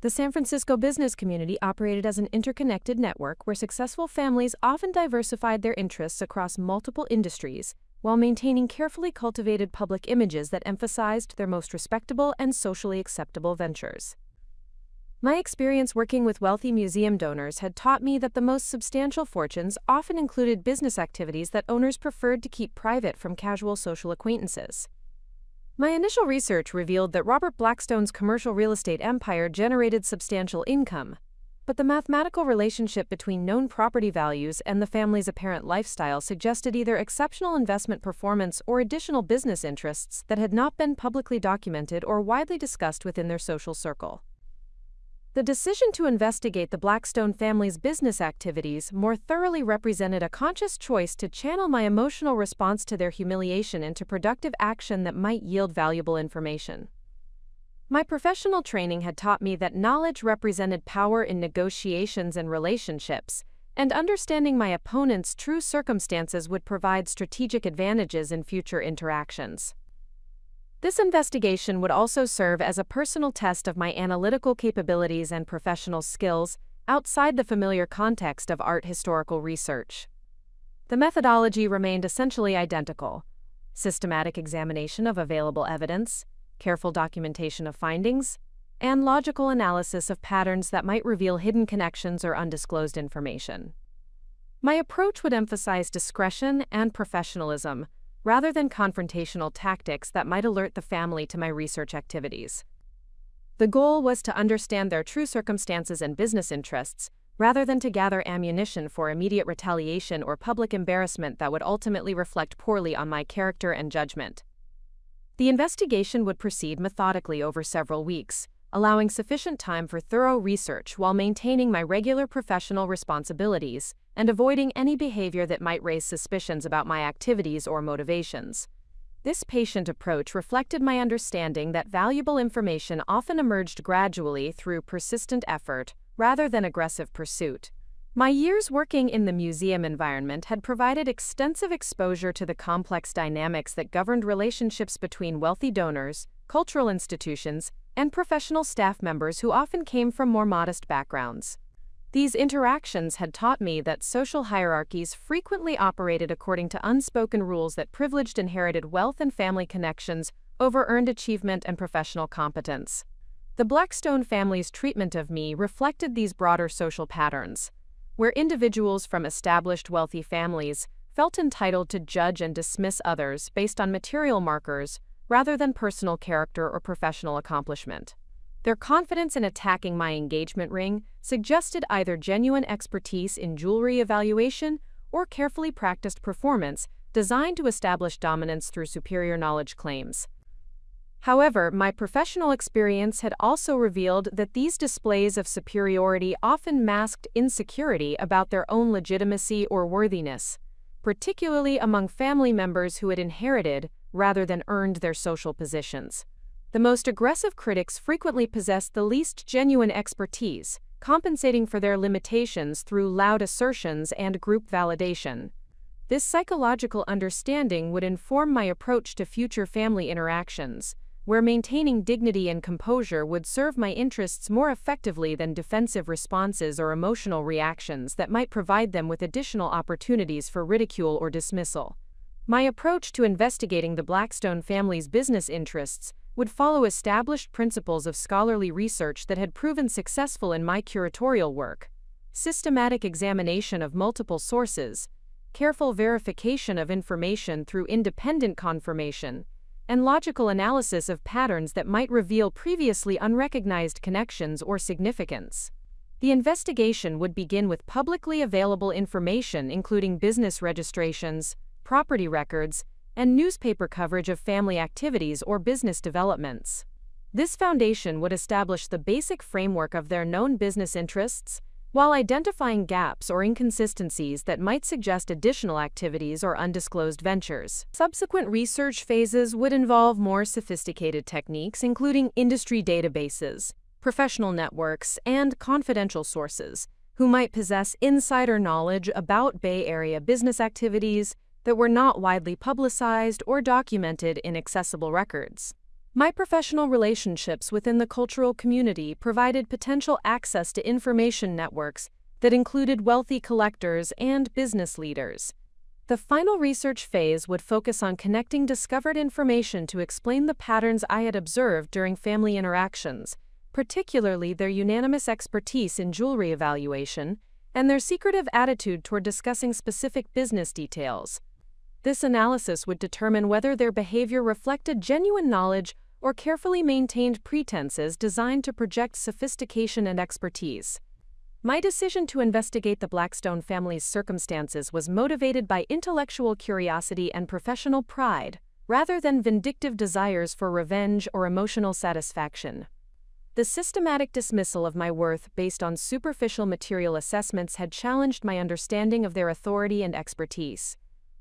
The San Francisco business community operated as an interconnected network where successful families often diversified their interests across multiple industries while maintaining carefully cultivated public images that emphasized their most respectable and socially acceptable ventures. My experience working with wealthy museum donors had taught me that the most substantial fortunes often included business activities that owners preferred to keep private from casual social acquaintances. My initial research revealed that Robert Blackstone's commercial real estate empire generated substantial income, but the mathematical relationship between known property values and the family's apparent lifestyle suggested either exceptional investment performance or additional business interests that had not been publicly documented or widely discussed within their social circle. The decision to investigate the Blackstone family's business activities more thoroughly represented a conscious choice to channel my emotional response to their humiliation into productive action that might yield valuable information. My professional training had taught me that knowledge represented power in negotiations and relationships, and understanding my opponent's true circumstances would provide strategic advantages in future interactions. This investigation would also serve as a personal test of my analytical capabilities and professional skills outside the familiar context of art historical research. The methodology remained essentially identical: systematic examination of available evidence, careful documentation of findings, and logical analysis of patterns that might reveal hidden connections or undisclosed information. My approach would emphasize discretion and professionalism, rather than confrontational tactics that might alert the family to my research activities. The goal was to understand their true circumstances and business interests, rather than to gather ammunition for immediate retaliation or public embarrassment that would ultimately reflect poorly on my character and judgment. The investigation would proceed methodically over several weeks, allowing sufficient time for thorough research while maintaining my regular professional responsibilities and avoiding any behavior that might raise suspicions about my activities or motivations. This patient approach reflected my understanding that valuable information often emerged gradually through persistent effort rather than aggressive pursuit. My years working in the museum environment had provided extensive exposure to the complex dynamics that governed relationships between wealthy donors, cultural institutions, and professional staff members who often came from more modest backgrounds. These interactions had taught me that social hierarchies frequently operated according to unspoken rules that privileged inherited wealth and family connections over earned achievement and professional competence. The Blackstone family's treatment of me reflected these broader social patterns, where individuals from established wealthy families felt entitled to judge and dismiss others based on material markers rather than personal character or professional accomplishment. Their confidence in attacking my engagement ring suggested either genuine expertise in jewelry evaluation or carefully practiced performance designed to establish dominance through superior knowledge claims. However, my professional experience had also revealed that these displays of superiority often masked insecurity about their own legitimacy or worthiness, particularly among family members who had inherited, rather than earned, their social positions. The most aggressive critics frequently possessed the least genuine expertise, compensating for their limitations through loud assertions and group validation. This psychological understanding would inform my approach to future family interactions, where maintaining dignity and composure would serve my interests more effectively than defensive responses or emotional reactions that might provide them with additional opportunities for ridicule or dismissal. My approach to investigating the Blackstone family's business interests would follow established principles of scholarly research that had proven successful in my curatorial work: systematic examination of multiple sources, careful verification of information through independent confirmation, and logical analysis of patterns that might reveal previously unrecognized connections or significance. The investigation would begin with publicly available information including business registrations, property records, and newspaper coverage of family activities or business developments. This foundation would establish the basic framework of their known business interests, while identifying gaps or inconsistencies that might suggest additional activities or undisclosed ventures. Subsequent research phases would involve more sophisticated techniques, including industry databases, professional networks, and confidential sources, who might possess insider knowledge about Bay Area business activities that were not widely publicized or documented in accessible records. My professional relationships within the cultural community provided potential access to information networks that included wealthy collectors and business leaders. The final research phase would focus on connecting discovered information to explain the patterns I had observed during family interactions, particularly their unanimous expertise in jewelry evaluation and their secretive attitude toward discussing specific business details. This analysis would determine whether their behavior reflected genuine knowledge or carefully maintained pretenses designed to project sophistication and expertise. My decision to investigate the Blackstone family's circumstances was motivated by intellectual curiosity and professional pride, rather than vindictive desires for revenge or emotional satisfaction. The systematic dismissal of my worth based on superficial material assessments had challenged my understanding of their authority and expertise,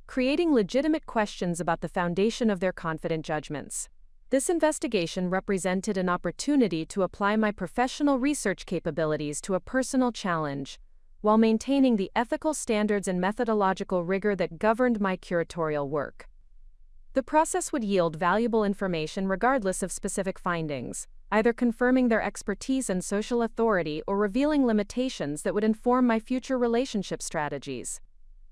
creating legitimate questions about the foundation of their confident judgments. This investigation represented an opportunity to apply my professional research capabilities to a personal challenge, while maintaining the ethical standards and methodological rigor that governed my curatorial work. The process would yield valuable information regardless of specific findings, either confirming their expertise and social authority or revealing limitations that would inform my future relationship strategies.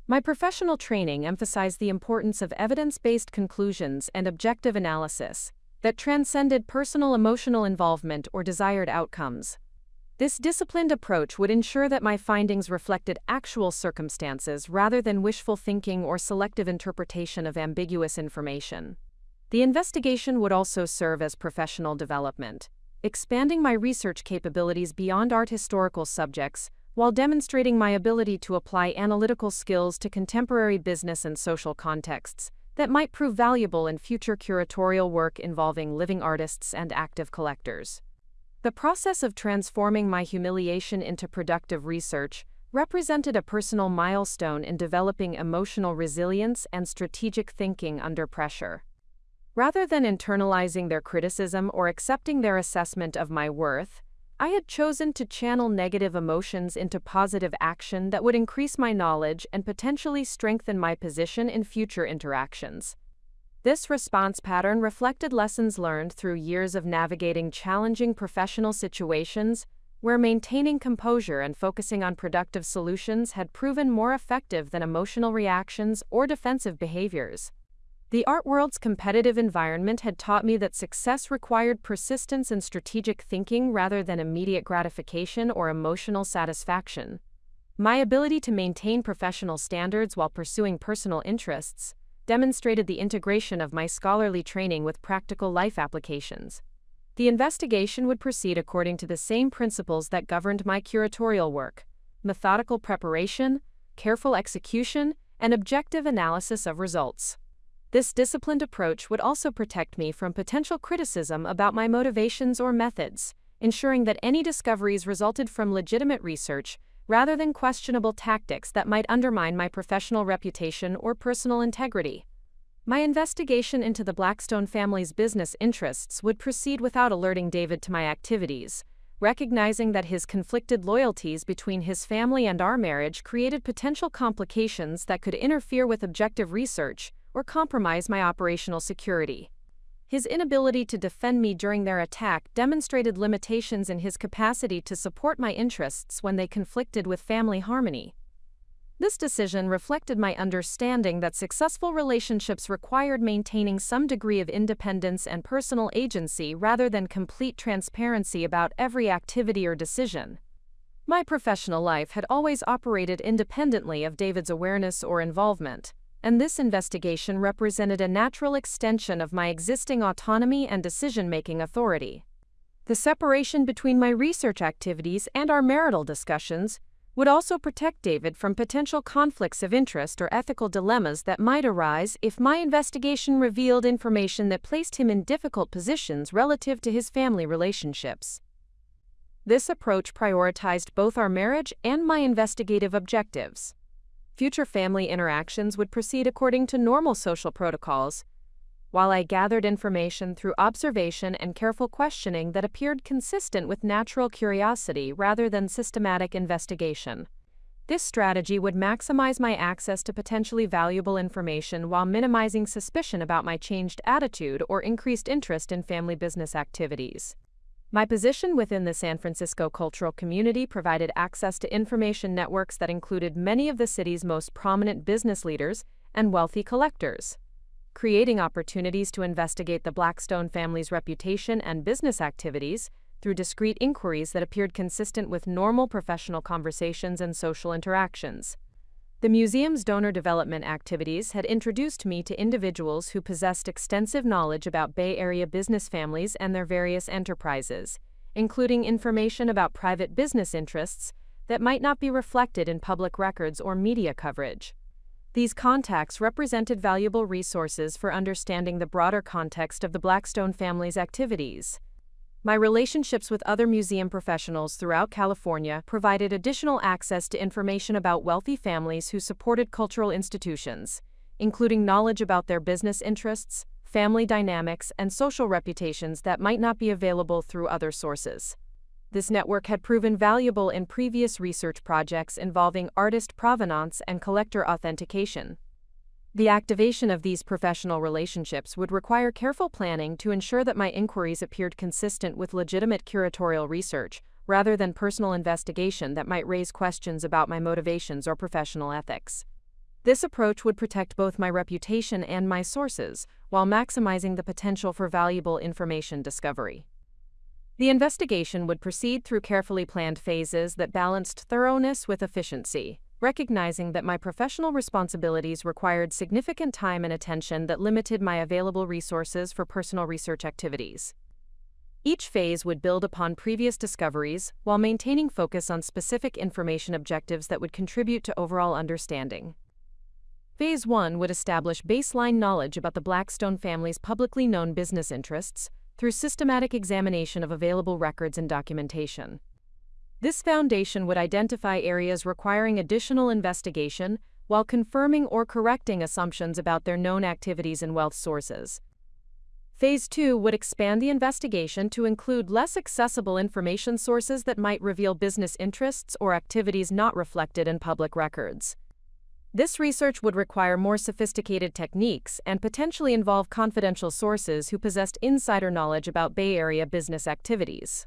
My professional training emphasized the importance of evidence-based conclusions and objective analysis that transcended personal emotional involvement or desired outcomes. This disciplined approach would ensure that my findings reflected actual circumstances rather than wishful thinking or selective interpretation of ambiguous information. The investigation would also serve as professional development, expanding my research capabilities beyond art historical subjects while demonstrating my ability to apply analytical skills to contemporary business and social contexts that might prove valuable in future curatorial work involving living artists and active collectors. The process of transforming my humiliation into productive research represented a personal milestone in developing emotional resilience and strategic thinking under pressure. Rather than internalizing their criticism or accepting their assessment of my worth, I had chosen to channel negative emotions into positive action that would increase my knowledge and potentially strengthen my position in future interactions. This response pattern reflected lessons learned through years of navigating challenging professional situations, where maintaining composure and focusing on productive solutions had proven more effective than emotional reactions or defensive behaviors. The art world's competitive environment had taught me that success required persistence and strategic thinking rather than immediate gratification or emotional satisfaction. My ability to maintain professional standards while pursuing personal interests demonstrated the integration of my scholarly training with practical life applications. The investigation would proceed according to the same principles that governed my curatorial work: methodical preparation, careful execution, and objective analysis of results. This disciplined approach would also protect me from potential criticism about my motivations or methods, ensuring that any discoveries resulted from legitimate research rather than questionable tactics that might undermine my professional reputation or personal integrity. My investigation into the Blackstone family's business interests would proceed without alerting David to my activities, recognizing that his conflicted loyalties between his family and our marriage created potential complications that could interfere with objective research or compromise my operational security. His inability to defend me during their attack demonstrated limitations in his capacity to support my interests when they conflicted with family harmony. This decision reflected my understanding that successful relationships required maintaining some degree of independence and personal agency rather than complete transparency about every activity or decision. My professional life had always operated independently of David's awareness or involvement, and this investigation represented a natural extension of my existing autonomy and decision-making authority. The separation between my research activities and our marital discussions would also protect David from potential conflicts of interest or ethical dilemmas that might arise if my investigation revealed information that placed him in difficult positions relative to his family relationships. This approach prioritized both our marriage and my investigative objectives. Future family interactions would proceed according to normal social protocols, while I gathered information through observation and careful questioning that appeared consistent with natural curiosity rather than systematic investigation. This strategy would maximize my access to potentially valuable information while minimizing suspicion about my changed attitude or increased interest in family business activities. My position within the San Francisco cultural community provided access to information networks that included many of the city's most prominent business leaders and wealthy collectors, creating opportunities to investigate the Blackstone family's reputation and business activities through discreet inquiries that appeared consistent with normal professional conversations and social interactions. The museum's donor development activities had introduced me to individuals who possessed extensive knowledge about Bay Area business families and their various enterprises, including information about private business interests that might not be reflected in public records or media coverage. These contacts represented valuable resources for understanding the broader context of the Blackstone family's activities. My relationships with other museum professionals throughout California provided additional access to information about wealthy families who supported cultural institutions, including knowledge about their business interests, family dynamics, and social reputations that might not be available through other sources. This network had proven valuable in previous research projects involving artist provenance and collector authentication. The activation of these professional relationships would require careful planning to ensure that my inquiries appeared consistent with legitimate curatorial research, rather than personal investigation that might raise questions about my motivations or professional ethics. This approach would protect both my reputation and my sources, while maximizing the potential for valuable information discovery. The investigation would proceed through carefully planned phases that balanced thoroughness with efficiency, recognizing that my professional responsibilities required significant time and attention that limited my available resources for personal research activities. Each phase would build upon previous discoveries while maintaining focus on specific information objectives that would contribute to overall understanding. Phase 1 would establish baseline knowledge about the Blackstone family's publicly known business interests through systematic examination of available records and documentation. This foundation would identify areas requiring additional investigation while confirming or correcting assumptions about their known activities and wealth sources. Phase 2 would expand the investigation to include less accessible information sources that might reveal business interests or activities not reflected in public records. This research would require more sophisticated techniques and potentially involve confidential sources who possessed insider knowledge about Bay Area business activities.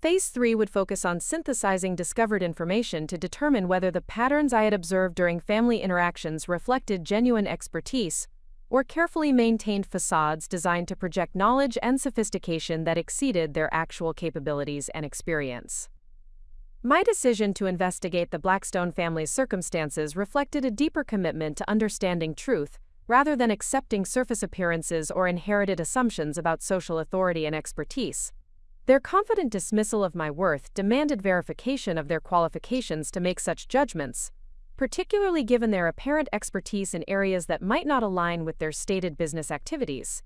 Phase 3 would focus on synthesizing discovered information to determine whether the patterns I had observed during family interactions reflected genuine expertise or carefully maintained facades designed to project knowledge and sophistication that exceeded their actual capabilities and experience. My decision to investigate the Blackstone family's circumstances reflected a deeper commitment to understanding truth, rather than accepting surface appearances or inherited assumptions about social authority and expertise. Their confident dismissal of my worth demanded verification of their qualifications to make such judgments, particularly given their apparent expertise in areas that might not align with their stated business activities.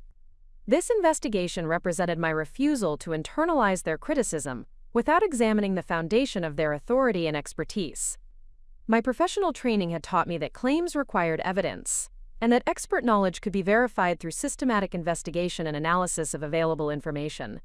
This investigation represented my refusal to internalize their criticism without examining the foundation of their authority and expertise. My professional training had taught me that claims required evidence, and that expert knowledge could be verified through systematic investigation and analysis of available information.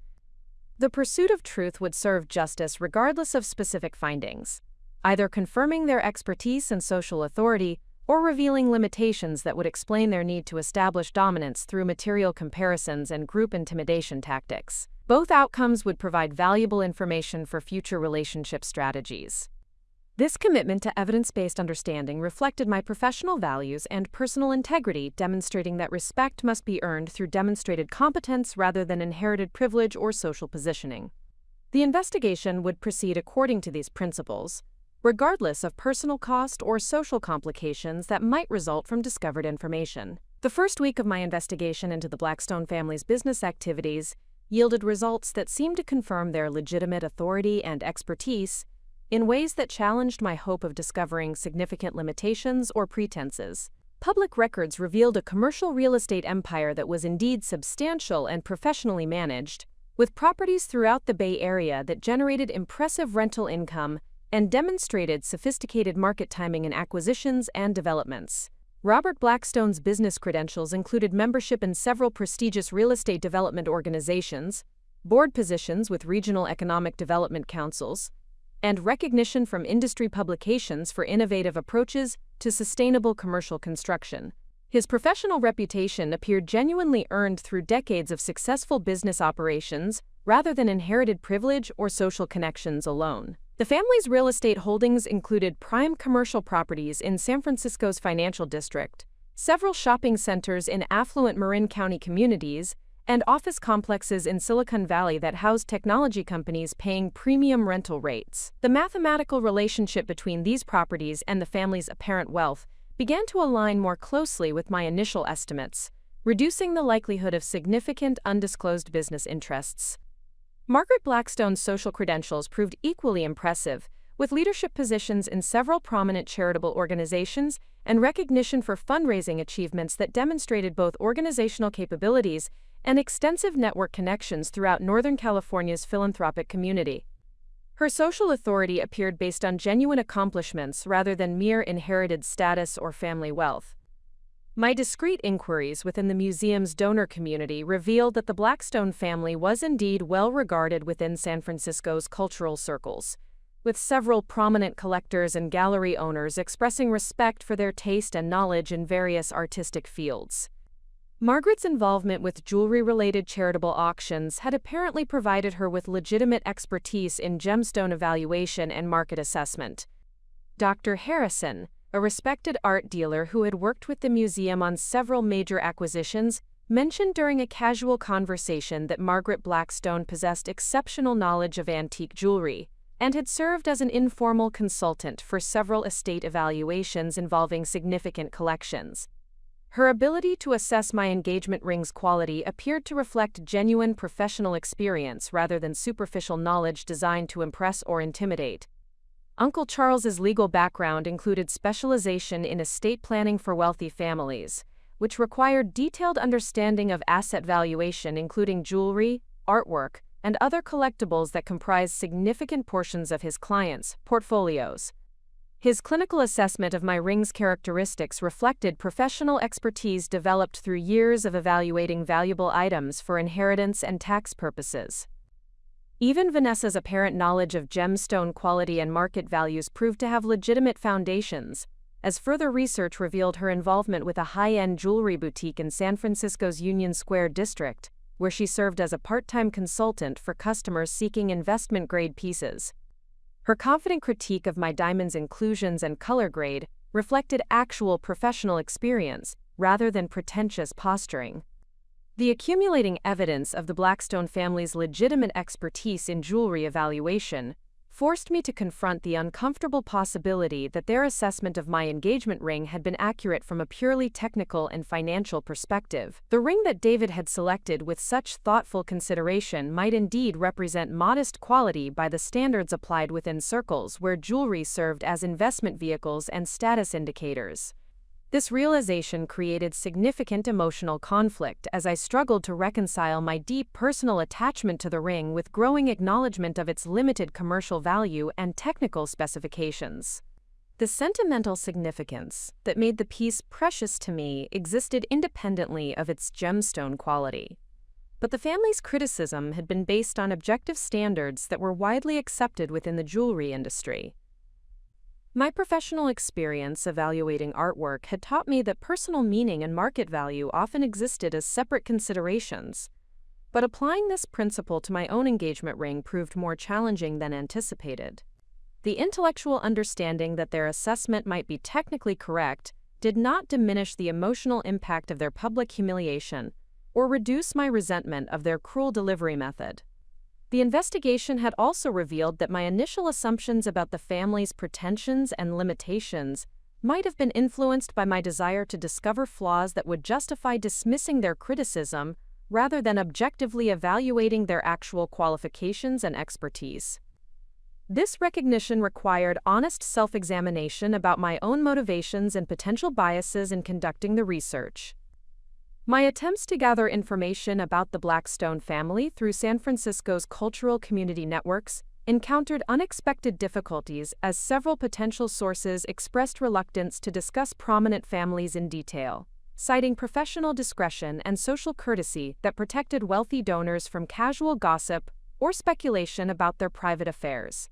The pursuit of truth would serve justice regardless of specific findings, either confirming their expertise and social authority or revealing limitations that would explain their need to establish dominance through material comparisons and group intimidation tactics. Both outcomes would provide valuable information for future relationship strategies. This commitment to evidence-based understanding reflected my professional values and personal integrity, demonstrating that respect must be earned through demonstrated competence rather than inherited privilege or social positioning. The investigation would proceed according to these principles, regardless of personal cost or social complications that might result from discovered information. The first week of my investigation into the Blackstone family's business activities yielded results that seemed to confirm their legitimate authority and expertise in ways that challenged my hope of discovering significant limitations or pretenses. Public records revealed a commercial real estate empire that was indeed substantial and professionally managed, with properties throughout the Bay Area that generated impressive rental income and demonstrated sophisticated market timing in acquisitions and developments. Robert Blackstone's business credentials included membership in several prestigious real estate development organizations, board positions with regional economic development councils, and recognition from industry publications for innovative approaches to sustainable commercial construction. His professional reputation appeared genuinely earned through decades of successful business operations rather than inherited privilege or social connections alone. The family's real estate holdings included prime commercial properties in San Francisco's financial district, several shopping centers in affluent Marin County communities, and office complexes in Silicon Valley that housed technology companies paying premium rental rates. The mathematical relationship between these properties and the family's apparent wealth began to align more closely with my initial estimates, reducing the likelihood of significant undisclosed business interests. Margaret Blackstone's social credentials proved equally impressive, with leadership positions in several prominent charitable organizations and recognition for fundraising achievements that demonstrated both organizational capabilities and extensive network connections throughout Northern California's philanthropic community. Her social authority appeared based on genuine accomplishments rather than mere inherited status or family wealth. My discreet inquiries within the museum's donor community revealed that the Blackstone family was indeed well regarded within San Francisco's cultural circles, with several prominent collectors and gallery owners expressing respect for their taste and knowledge in various artistic fields. Margaret's involvement with jewelry-related charitable auctions had apparently provided her with legitimate expertise in gemstone evaluation and market assessment. Dr. Harrison, a respected art dealer who had worked with the museum on several major acquisitions, mentioned during a casual conversation that Margaret Blackstone possessed exceptional knowledge of antique jewelry and had served as an informal consultant for several estate evaluations involving significant collections. Her ability to assess my engagement ring's quality appeared to reflect genuine professional experience rather than superficial knowledge designed to impress or intimidate. Uncle Charles's legal background included specialization in estate planning for wealthy families, which required detailed understanding of asset valuation including jewelry, artwork, and other collectibles that comprised significant portions of his clients' portfolios. His clinical assessment of my ring's characteristics reflected professional expertise developed through years of evaluating valuable items for inheritance and tax purposes. Even Vanessa's apparent knowledge of gemstone quality and market values proved to have legitimate foundations, as further research revealed her involvement with a high-end jewelry boutique in San Francisco's Union Square district, where she served as a part-time consultant for customers seeking investment-grade pieces. Her confident critique of my diamond's inclusions and color grade reflected actual professional experience rather than pretentious posturing. The accumulating evidence of the Blackstone family's legitimate expertise in jewelry evaluation forced me to confront the uncomfortable possibility that their assessment of my engagement ring had been accurate from a purely technical and financial perspective. The ring that David had selected with such thoughtful consideration might indeed represent modest quality by the standards applied within circles where jewelry served as investment vehicles and status indicators. This realization created significant emotional conflict as I struggled to reconcile my deep personal attachment to the ring with growing acknowledgement of its limited commercial value and technical specifications. The sentimental significance that made the piece precious to me existed independently of its gemstone quality. But the family's criticism had been based on objective standards that were widely accepted within the jewelry industry. My professional experience evaluating artwork had taught me that personal meaning and market value often existed as separate considerations. But applying this principle to my own engagement ring proved more challenging than anticipated. The intellectual understanding that their assessment might be technically correct did not diminish the emotional impact of their public humiliation or reduce my resentment of their cruel delivery method. The investigation had also revealed that my initial assumptions about the family's pretensions and limitations might have been influenced by my desire to discover flaws that would justify dismissing their criticism rather than objectively evaluating their actual qualifications and expertise. This recognition required honest self-examination about my own motivations and potential biases in conducting the research. My attempts to gather information about the Blackstone family through San Francisco's cultural community networks encountered unexpected difficulties as several potential sources expressed reluctance to discuss prominent families in detail, citing professional discretion and social courtesy that protected wealthy donors from casual gossip or speculation about their private affairs.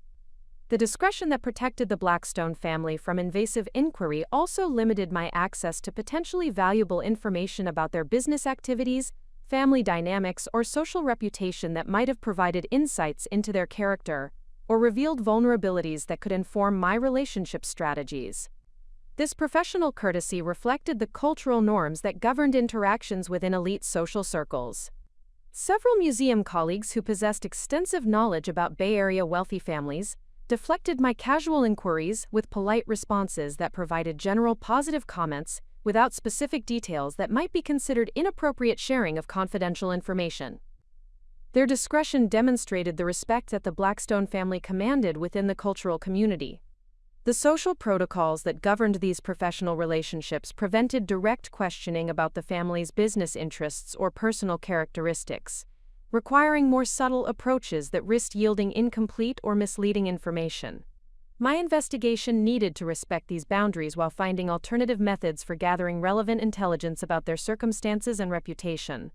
The discretion that protected the Blackstone family from invasive inquiry also limited my access to potentially valuable information about their business activities, family dynamics, or social reputation that might have provided insights into their character or revealed vulnerabilities that could inform my relationship strategies. This professional courtesy reflected the cultural norms that governed interactions within elite social circles. Several museum colleagues who possessed extensive knowledge about Bay Area wealthy families deflected my casual inquiries with polite responses that provided general positive comments without specific details that might be considered inappropriate sharing of confidential information. Their discretion demonstrated the respect that the Blackstone family commanded within the cultural community. The social protocols that governed these professional relationships prevented direct questioning about the family's business interests or personal characteristics, requiring more subtle approaches that risked yielding incomplete or misleading information. My investigation needed to respect these boundaries while finding alternative methods for gathering relevant intelligence about their circumstances and reputation.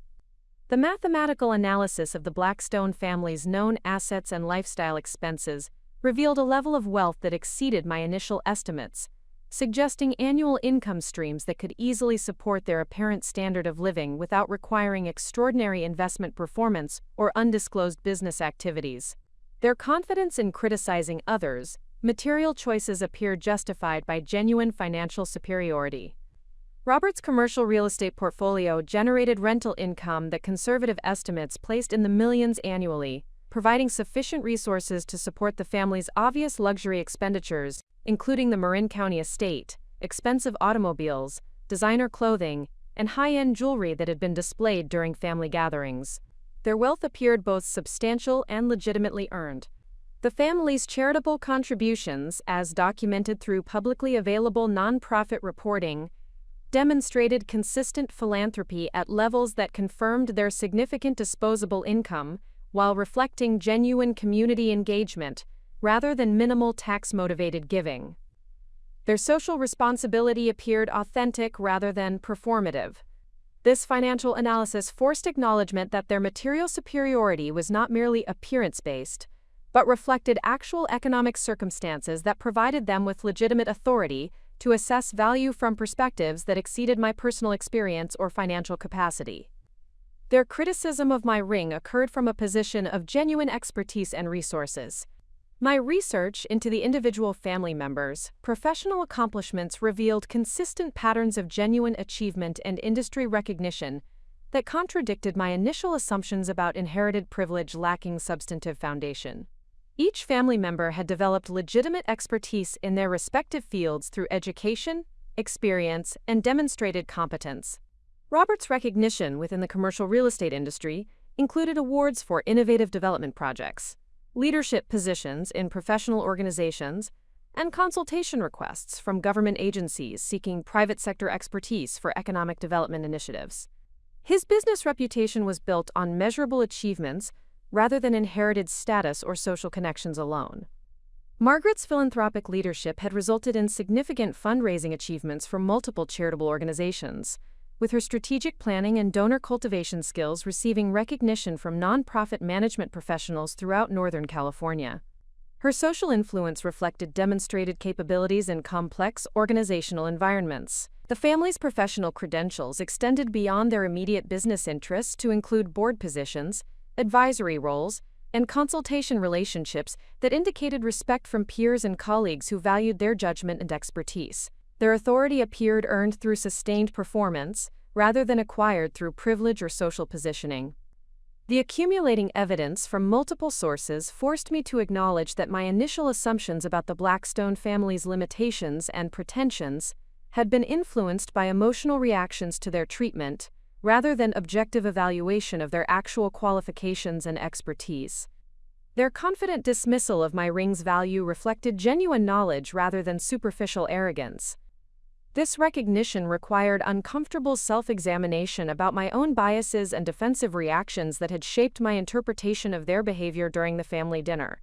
The mathematical analysis of the Blackstone family's known assets and lifestyle expenses revealed a level of wealth that exceeded my initial estimates, suggesting annual income streams that could easily support their apparent standard of living without requiring extraordinary investment performance or undisclosed business activities. Their confidence in criticizing others, material choices appeared justified by genuine financial superiority. Robert's commercial real estate portfolio generated rental income that conservative estimates placed in the millions annually, providing sufficient resources to support the family's obvious luxury expenditures, including the Marin County estate, expensive automobiles, designer clothing, and high-end jewelry that had been displayed during family gatherings. Their wealth appeared both substantial and legitimately earned. The family's charitable contributions, as documented through publicly available nonprofit reporting, demonstrated consistent philanthropy at levels that confirmed their significant disposable income, while reflecting genuine community engagement, rather than minimal tax-motivated giving. Their social responsibility appeared authentic rather than performative. This financial analysis forced acknowledgement that their material superiority was not merely appearance-based, but reflected actual economic circumstances that provided them with legitimate authority to assess value from perspectives that exceeded my personal experience or financial capacity. Their criticism of my ring occurred from a position of genuine expertise and resources. My research into the individual family members' professional accomplishments revealed consistent patterns of genuine achievement and industry recognition that contradicted my initial assumptions about inherited privilege lacking substantive foundation. Each family member had developed legitimate expertise in their respective fields through education, experience, and demonstrated competence. Robert's recognition within the commercial real estate industry included awards for innovative development projects, leadership positions in professional organizations, and consultation requests from government agencies seeking private sector expertise for economic development initiatives. His business reputation was built on measurable achievements rather than inherited status or social connections alone. Margaret's philanthropic leadership had resulted in significant fundraising achievements for multiple charitable organizations, with her strategic planning and donor cultivation skills receiving recognition from nonprofit management professionals throughout Northern California. Her social influence reflected demonstrated capabilities in complex organizational environments. The family's professional credentials extended beyond their immediate business interests to include board positions, advisory roles, and consultation relationships that indicated respect from peers and colleagues who valued their judgment and expertise. Their authority appeared earned through sustained performance, rather than acquired through privilege or social positioning. The accumulating evidence from multiple sources forced me to acknowledge that my initial assumptions about the Blackstone family's limitations and pretensions had been influenced by emotional reactions to their treatment, rather than objective evaluation of their actual qualifications and expertise. Their confident dismissal of my ring's value reflected genuine knowledge rather than superficial arrogance. This recognition required uncomfortable self-examination about my own biases and defensive reactions that had shaped my interpretation of their behavior during the family dinner.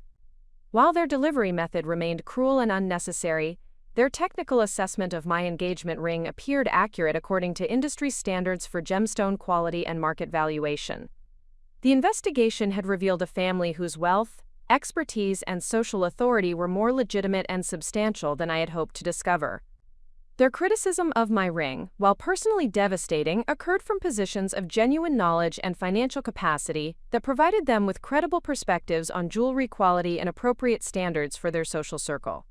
While their delivery method remained cruel and unnecessary, their technical assessment of my engagement ring appeared accurate according to industry standards for gemstone quality and market valuation. The investigation had revealed a family whose wealth, expertise, and social authority were more legitimate and substantial than I had hoped to discover. Their criticism of my ring, while personally devastating, occurred from positions of genuine knowledge and financial capacity that provided them with credible perspectives on jewelry quality and appropriate standards for their social circle.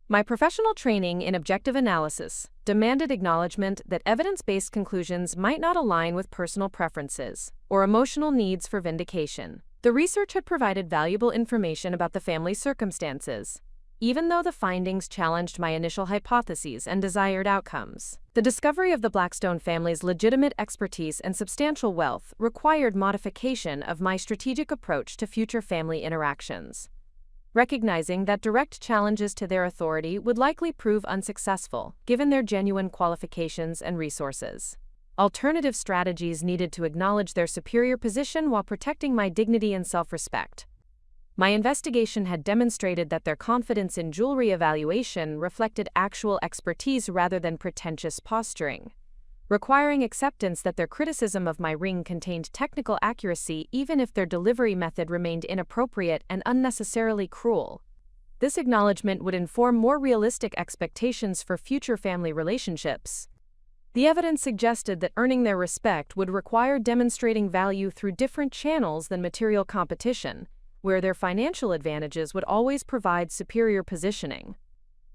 My professional training in objective analysis demanded acknowledgement that evidence-based conclusions might not align with personal preferences or emotional needs for vindication. The research had provided valuable information about the family's circumstances, even though the findings challenged my initial hypotheses and desired outcomes. The discovery of the Blackstone family's legitimate expertise and substantial wealth required modification of my strategic approach to future family interactions. Recognizing that direct challenges to their authority would likely prove unsuccessful, given their genuine qualifications and resources. Alternative strategies needed to acknowledge their superior position while protecting my dignity and self-respect. My investigation had demonstrated that their confidence in jewelry evaluation reflected actual expertise rather than pretentious posturing, requiring acceptance that their criticism of my ring contained technical accuracy even if their delivery method remained inappropriate and unnecessarily cruel. This acknowledgement would inform more realistic expectations for future family relationships. The evidence suggested that earning their respect would require demonstrating value through different channels than material competition, where their financial advantages would always provide superior positioning.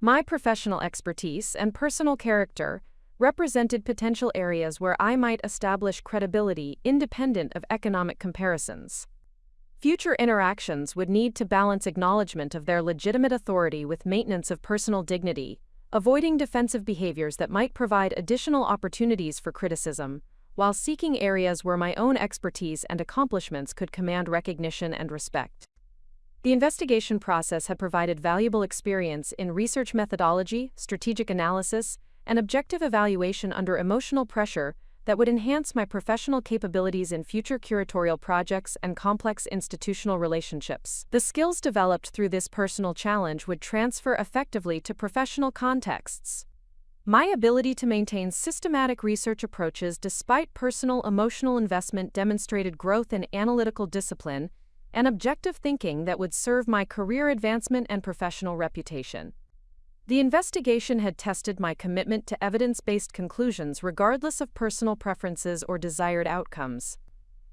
My professional expertise and personal character represented potential areas where I might establish credibility independent of economic comparisons. Future interactions would need to balance acknowledgement of their legitimate authority with maintenance of personal dignity, avoiding defensive behaviors that might provide additional opportunities for criticism, while seeking areas where my own expertise and accomplishments could command recognition and respect. The investigation process had provided valuable experience in research methodology, strategic analysis, and objective evaluation under emotional pressure that would enhance my professional capabilities in future curatorial projects and complex institutional relationships. The skills developed through this personal challenge would transfer effectively to professional contexts. My ability to maintain systematic research approaches despite personal emotional investment demonstrated growth in analytical discipline and objective thinking that would serve my career advancement and professional reputation. The investigation had tested my commitment to evidence-based conclusions regardless of personal preferences or desired outcomes.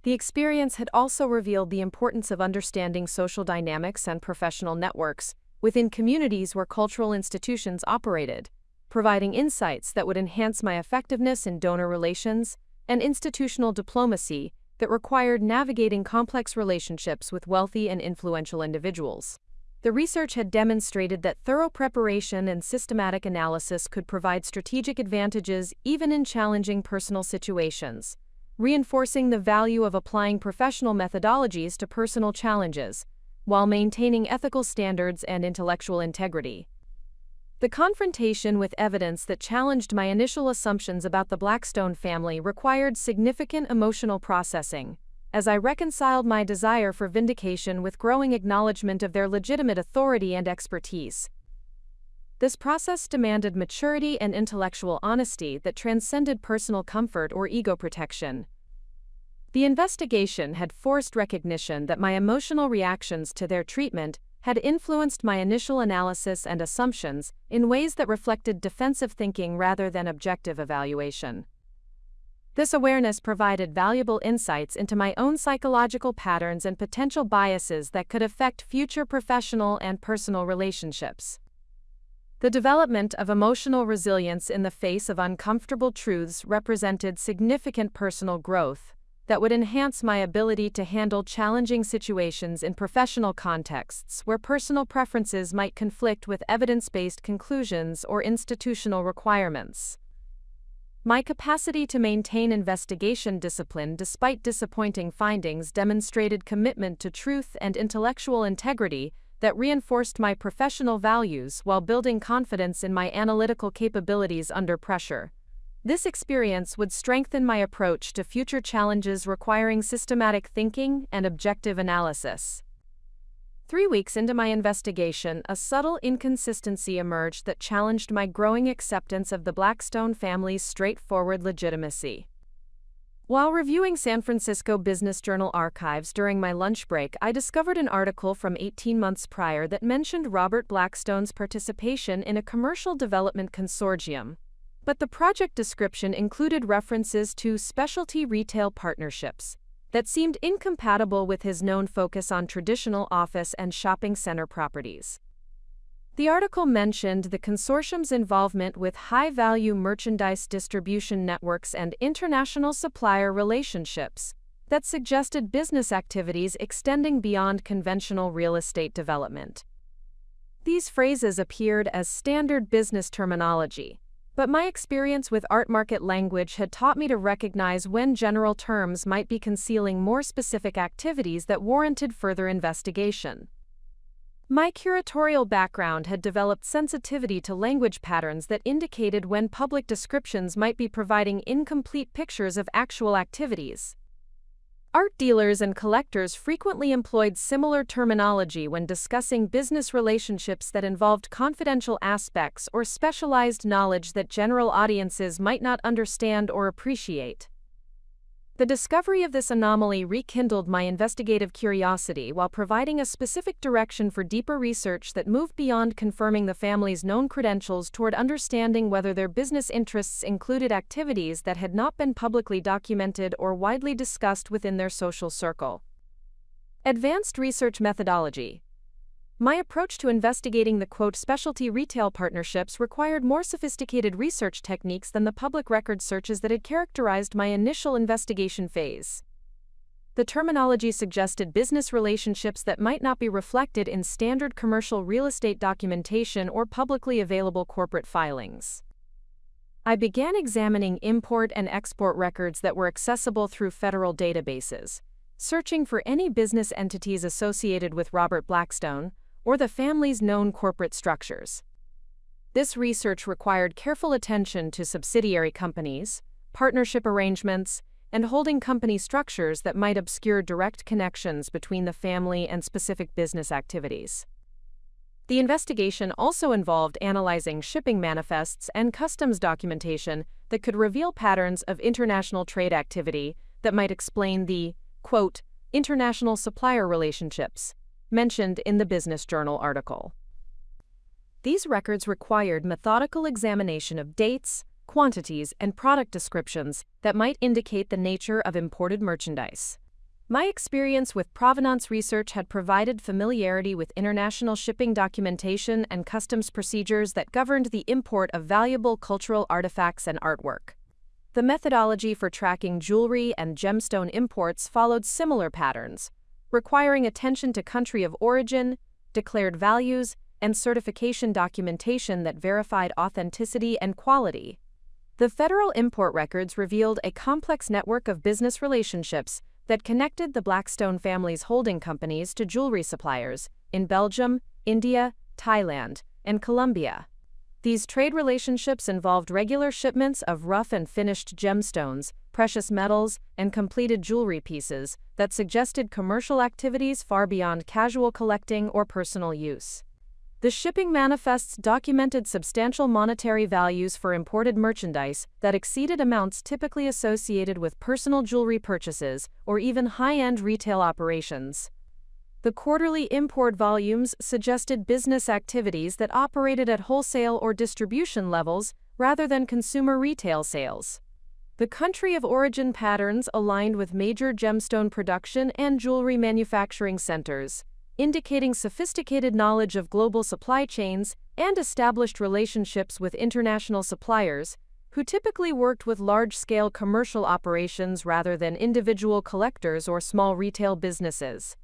The experience had also revealed the importance of understanding social dynamics and professional networks within communities where cultural institutions operated, providing insights that would enhance my effectiveness in donor relations and institutional diplomacy that required navigating complex relationships with wealthy and influential individuals. The research had demonstrated that thorough preparation and systematic analysis could provide strategic advantages even in challenging personal situations, reinforcing the value of applying professional methodologies to personal challenges, while maintaining ethical standards and intellectual integrity. The confrontation with evidence that challenged my initial assumptions about the Blackstone family required significant emotional processing, as I reconciled my desire for vindication with growing acknowledgement of their legitimate authority and expertise. This process demanded maturity and intellectual honesty that transcended personal comfort or ego protection. The investigation had forced recognition that my emotional reactions to their treatment had influenced my initial analysis and assumptions in ways that reflected defensive thinking rather than objective evaluation. This awareness provided valuable insights into my own psychological patterns and potential biases that could affect future professional and personal relationships. The development of emotional resilience in the face of uncomfortable truths represented significant personal growth that would enhance my ability to handle challenging situations in professional contexts where personal preferences might conflict with evidence-based conclusions or institutional requirements. My capacity to maintain investigation discipline despite disappointing findings demonstrated commitment to truth and intellectual integrity that reinforced my professional values while building confidence in my analytical capabilities under pressure. This experience would strengthen my approach to future challenges requiring systematic thinking and objective analysis. 3 weeks into my investigation, a subtle inconsistency emerged that challenged my growing acceptance of the Blackstone family's straightforward legitimacy. While reviewing San Francisco Business Journal archives during my lunch break, I discovered an article from 18 months prior that mentioned Robert Blackstone's participation in a commercial development consortium. But the project description included references to specialty retail partnerships that seemed incompatible with his known focus on traditional office and shopping center properties. The article mentioned the consortium's involvement with high-value merchandise distribution networks and international supplier relationships that suggested business activities extending beyond conventional real estate development. These phrases appeared as standard business terminology, but my experience with art market language had taught me to recognize when general terms might be concealing more specific activities that warranted further investigation. My curatorial background had developed sensitivity to language patterns that indicated when public descriptions might be providing incomplete pictures of actual activities. Art dealers and collectors frequently employed similar terminology when discussing business relationships that involved confidential aspects or specialized knowledge that general audiences might not understand or appreciate. The discovery of this anomaly rekindled my investigative curiosity while providing a specific direction for deeper research that moved beyond confirming the family's known credentials toward understanding whether their business interests included activities that had not been publicly documented or widely discussed within their social circle. Advanced research methodology. My approach to investigating the specialty retail partnerships required more sophisticated research techniques than the public record searches that had characterized my initial investigation phase. The terminology suggested business relationships that might not be reflected in standard commercial real estate documentation or publicly available corporate filings. I began examining import and export records that were accessible through federal databases, searching for any business entities associated with Robert Blackstone or the family's known corporate structures. This research required careful attention to subsidiary companies, partnership arrangements, and holding company structures that might obscure direct connections between the family and specific business activities. The investigation also involved analyzing shipping manifests and customs documentation that could reveal patterns of international trade activity that might explain the, international supplier relationships mentioned in the Business Journal article. These records required methodical examination of dates, quantities, and product descriptions that might indicate the nature of imported merchandise. My experience with provenance research had provided familiarity with international shipping documentation and customs procedures that governed the import of valuable cultural artifacts and artwork. The methodology for tracking jewelry and gemstone imports followed similar patterns, requiring attention to country of origin, declared values, and certification documentation that verified authenticity and quality. The federal import records revealed a complex network of business relationships that connected the Blackstone family's holding companies to jewelry suppliers in Belgium, India, Thailand, and Colombia. These trade relationships involved regular shipments of rough and finished gemstones, precious metals, and completed jewelry pieces that suggested commercial activities far beyond casual collecting or personal use. The shipping manifests documented substantial monetary values for imported merchandise that exceeded amounts typically associated with personal jewelry purchases or even high-end retail operations. The quarterly import volumes suggested business activities that operated at wholesale or distribution levels rather than consumer retail sales. The country of origin patterns aligned with major gemstone production and jewelry manufacturing centers, indicating sophisticated knowledge of global supply chains and established relationships with international suppliers, who typically worked with large-scale commercial operations rather than individual collectors or small retail businesses.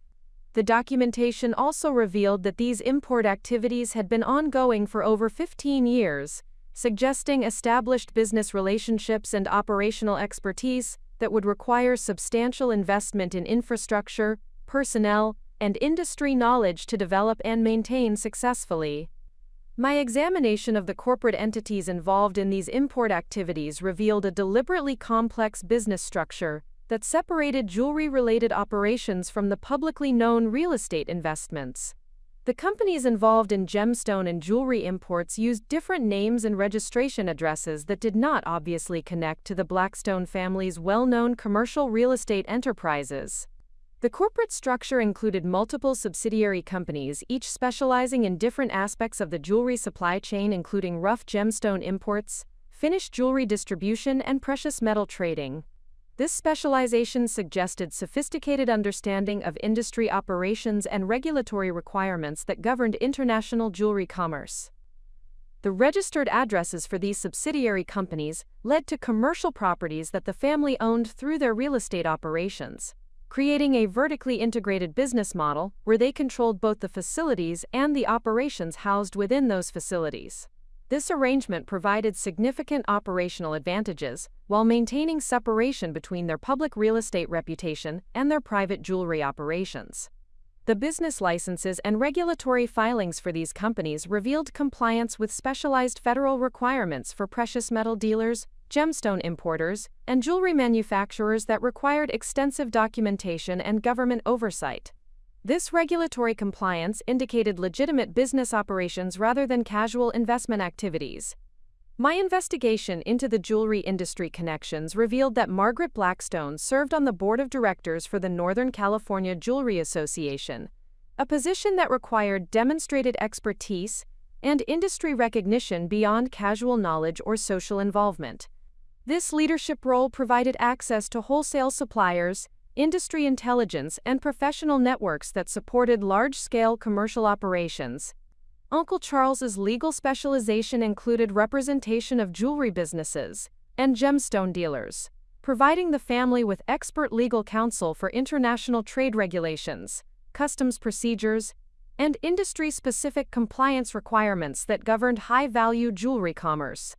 The documentation also revealed that these import activities had been ongoing for over 15 years, suggesting established business relationships and operational expertise that would require substantial investment in infrastructure, personnel, and industry knowledge to develop and maintain successfully. My examination of the corporate entities involved in these import activities revealed a deliberately complex business structure that separated jewelry-related operations from the publicly known real estate investments. The companies involved in gemstone and jewelry imports used different names and registration addresses that did not obviously connect to the Blackstone family's well-known commercial real estate enterprises. The corporate structure included multiple subsidiary companies, each specializing in different aspects of the jewelry supply chain, including rough gemstone imports, finished jewelry distribution, and precious metal trading. This specialization suggested sophisticated understanding of industry operations and regulatory requirements that governed international jewelry commerce. The registered addresses for these subsidiary companies led to commercial properties that the family owned through their real estate operations, creating a vertically integrated business model where they controlled both the facilities and the operations housed within those facilities. This arrangement provided significant operational advantages while maintaining separation between their public real estate reputation and their private jewelry operations. The business licenses and regulatory filings for these companies revealed compliance with specialized federal requirements for precious metal dealers, gemstone importers, and jewelry manufacturers that required extensive documentation and government oversight. This regulatory compliance indicated legitimate business operations rather than casual investment activities. My investigation into the jewelry industry connections revealed that Margaret Blackstone served on the board of directors for the Northern California Jewelry Association, a position that required demonstrated expertise and industry recognition beyond casual knowledge or social involvement. This leadership role provided access to wholesale suppliers, industry intelligence, and professional networks that supported large-scale commercial operations. Uncle Charles's legal specialization included representation of jewelry businesses and gemstone dealers, providing the family with expert legal counsel for international trade regulations, customs procedures, and industry-specific compliance requirements that governed high-value jewelry commerce.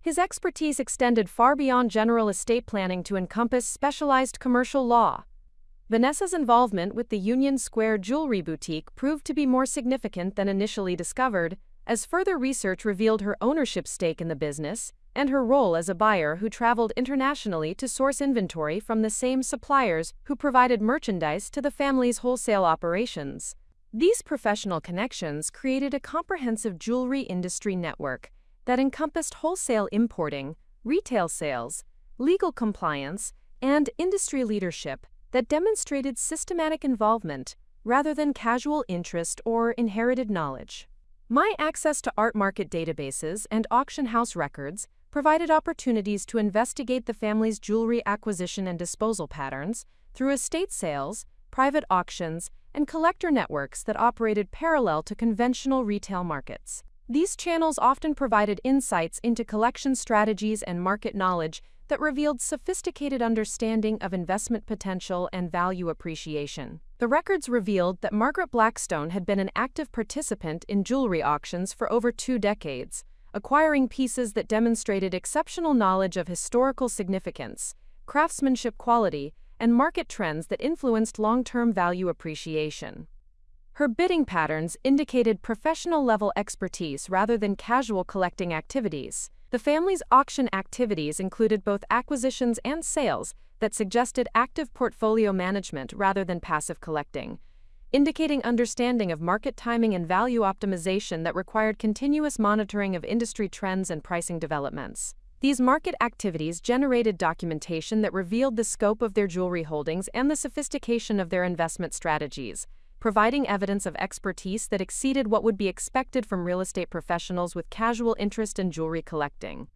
His expertise extended far beyond general estate planning to encompass specialized commercial law. Vanessa's involvement with the Union Square Jewelry Boutique proved to be more significant than initially discovered, as further research revealed her ownership stake in the business and her role as a buyer who traveled internationally to source inventory from the same suppliers who provided merchandise to the family's wholesale operations. These professional connections created a comprehensive jewelry industry network that encompassed wholesale importing, retail sales, legal compliance, and industry leadership that demonstrated systematic involvement rather than casual interest or inherited knowledge. My access to art market databases and auction house records provided opportunities to investigate the family's jewelry acquisition and disposal patterns through estate sales, private auctions, and collector networks that operated parallel to conventional retail markets. These channels often provided insights into collection strategies and market knowledge that revealed sophisticated understanding of investment potential and value appreciation. The records revealed that Margaret Blackstone had been an active participant in jewelry auctions for over 2 decades, acquiring pieces that demonstrated exceptional knowledge of historical significance, craftsmanship quality, and market trends that influenced long-term value appreciation. Her bidding patterns indicated professional-level expertise rather than casual collecting activities. The family's auction activities included both acquisitions and sales that suggested active portfolio management rather than passive collecting, indicating understanding of market timing and value optimization that required continuous monitoring of industry trends and pricing developments. These market activities generated documentation that revealed the scope of their jewelry holdings and the sophistication of their investment strategies, providing evidence of expertise that exceeded what would be expected from real estate professionals with casual interest in jewelry collecting.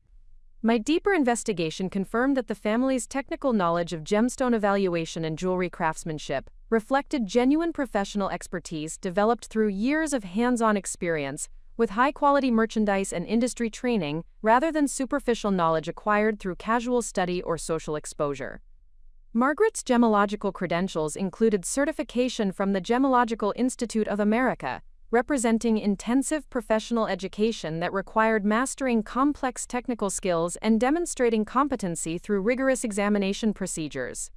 My deeper investigation confirmed that the family's technical knowledge of gemstone evaluation and jewelry craftsmanship reflected genuine professional expertise developed through years of hands-on experience with high-quality merchandise and industry training rather than superficial knowledge acquired through casual study or social exposure. Margaret's gemological credentials included certification from the Gemological Institute of America, representing intensive professional education that required mastering complex technical skills and demonstrating competency through rigorous examination procedures.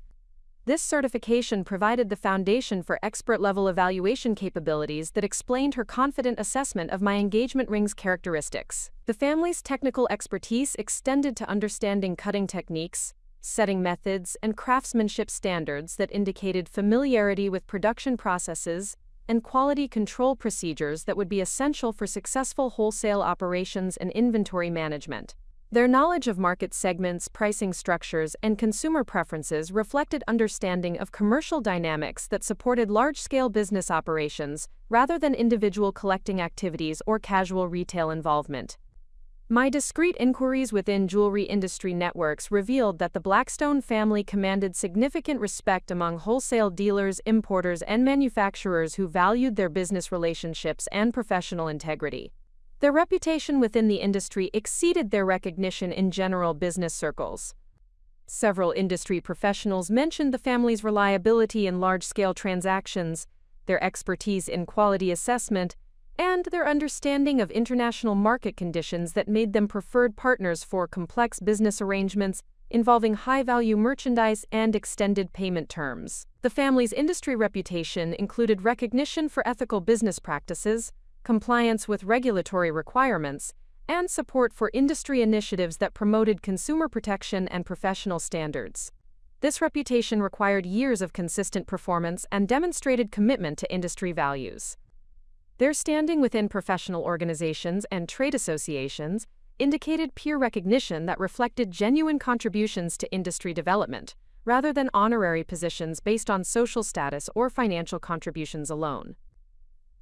This certification provided the foundation for expert-level evaluation capabilities that explained her confident assessment of my engagement ring's characteristics. The family's technical expertise extended to understanding cutting techniques, setting methods, and craftsmanship standards that indicated familiarity with production processes and quality control procedures that would be essential for successful wholesale operations and inventory management. Their knowledge of market segments, pricing structures, and consumer preferences reflected understanding of commercial dynamics that supported large-scale business operations rather than individual collecting activities or casual retail involvement. My discreet inquiries within jewelry industry networks revealed that the Blackstone family commanded significant respect among wholesale dealers, importers, and manufacturers who valued their business relationships and professional integrity. Their reputation within the industry exceeded their recognition in general business circles. Several industry professionals mentioned the family's reliability in large-scale transactions, their expertise in quality assessment, and their understanding of international market conditions that made them preferred partners for complex business arrangements involving high-value merchandise and extended payment terms. The family's industry reputation included recognition for ethical business practices, compliance with regulatory requirements, and support for industry initiatives that promoted consumer protection and professional standards. This reputation required years of consistent performance and demonstrated commitment to industry values. Their standing within professional organizations and trade associations indicated peer recognition that reflected genuine contributions to industry development, rather than honorary positions based on social status or financial contributions alone.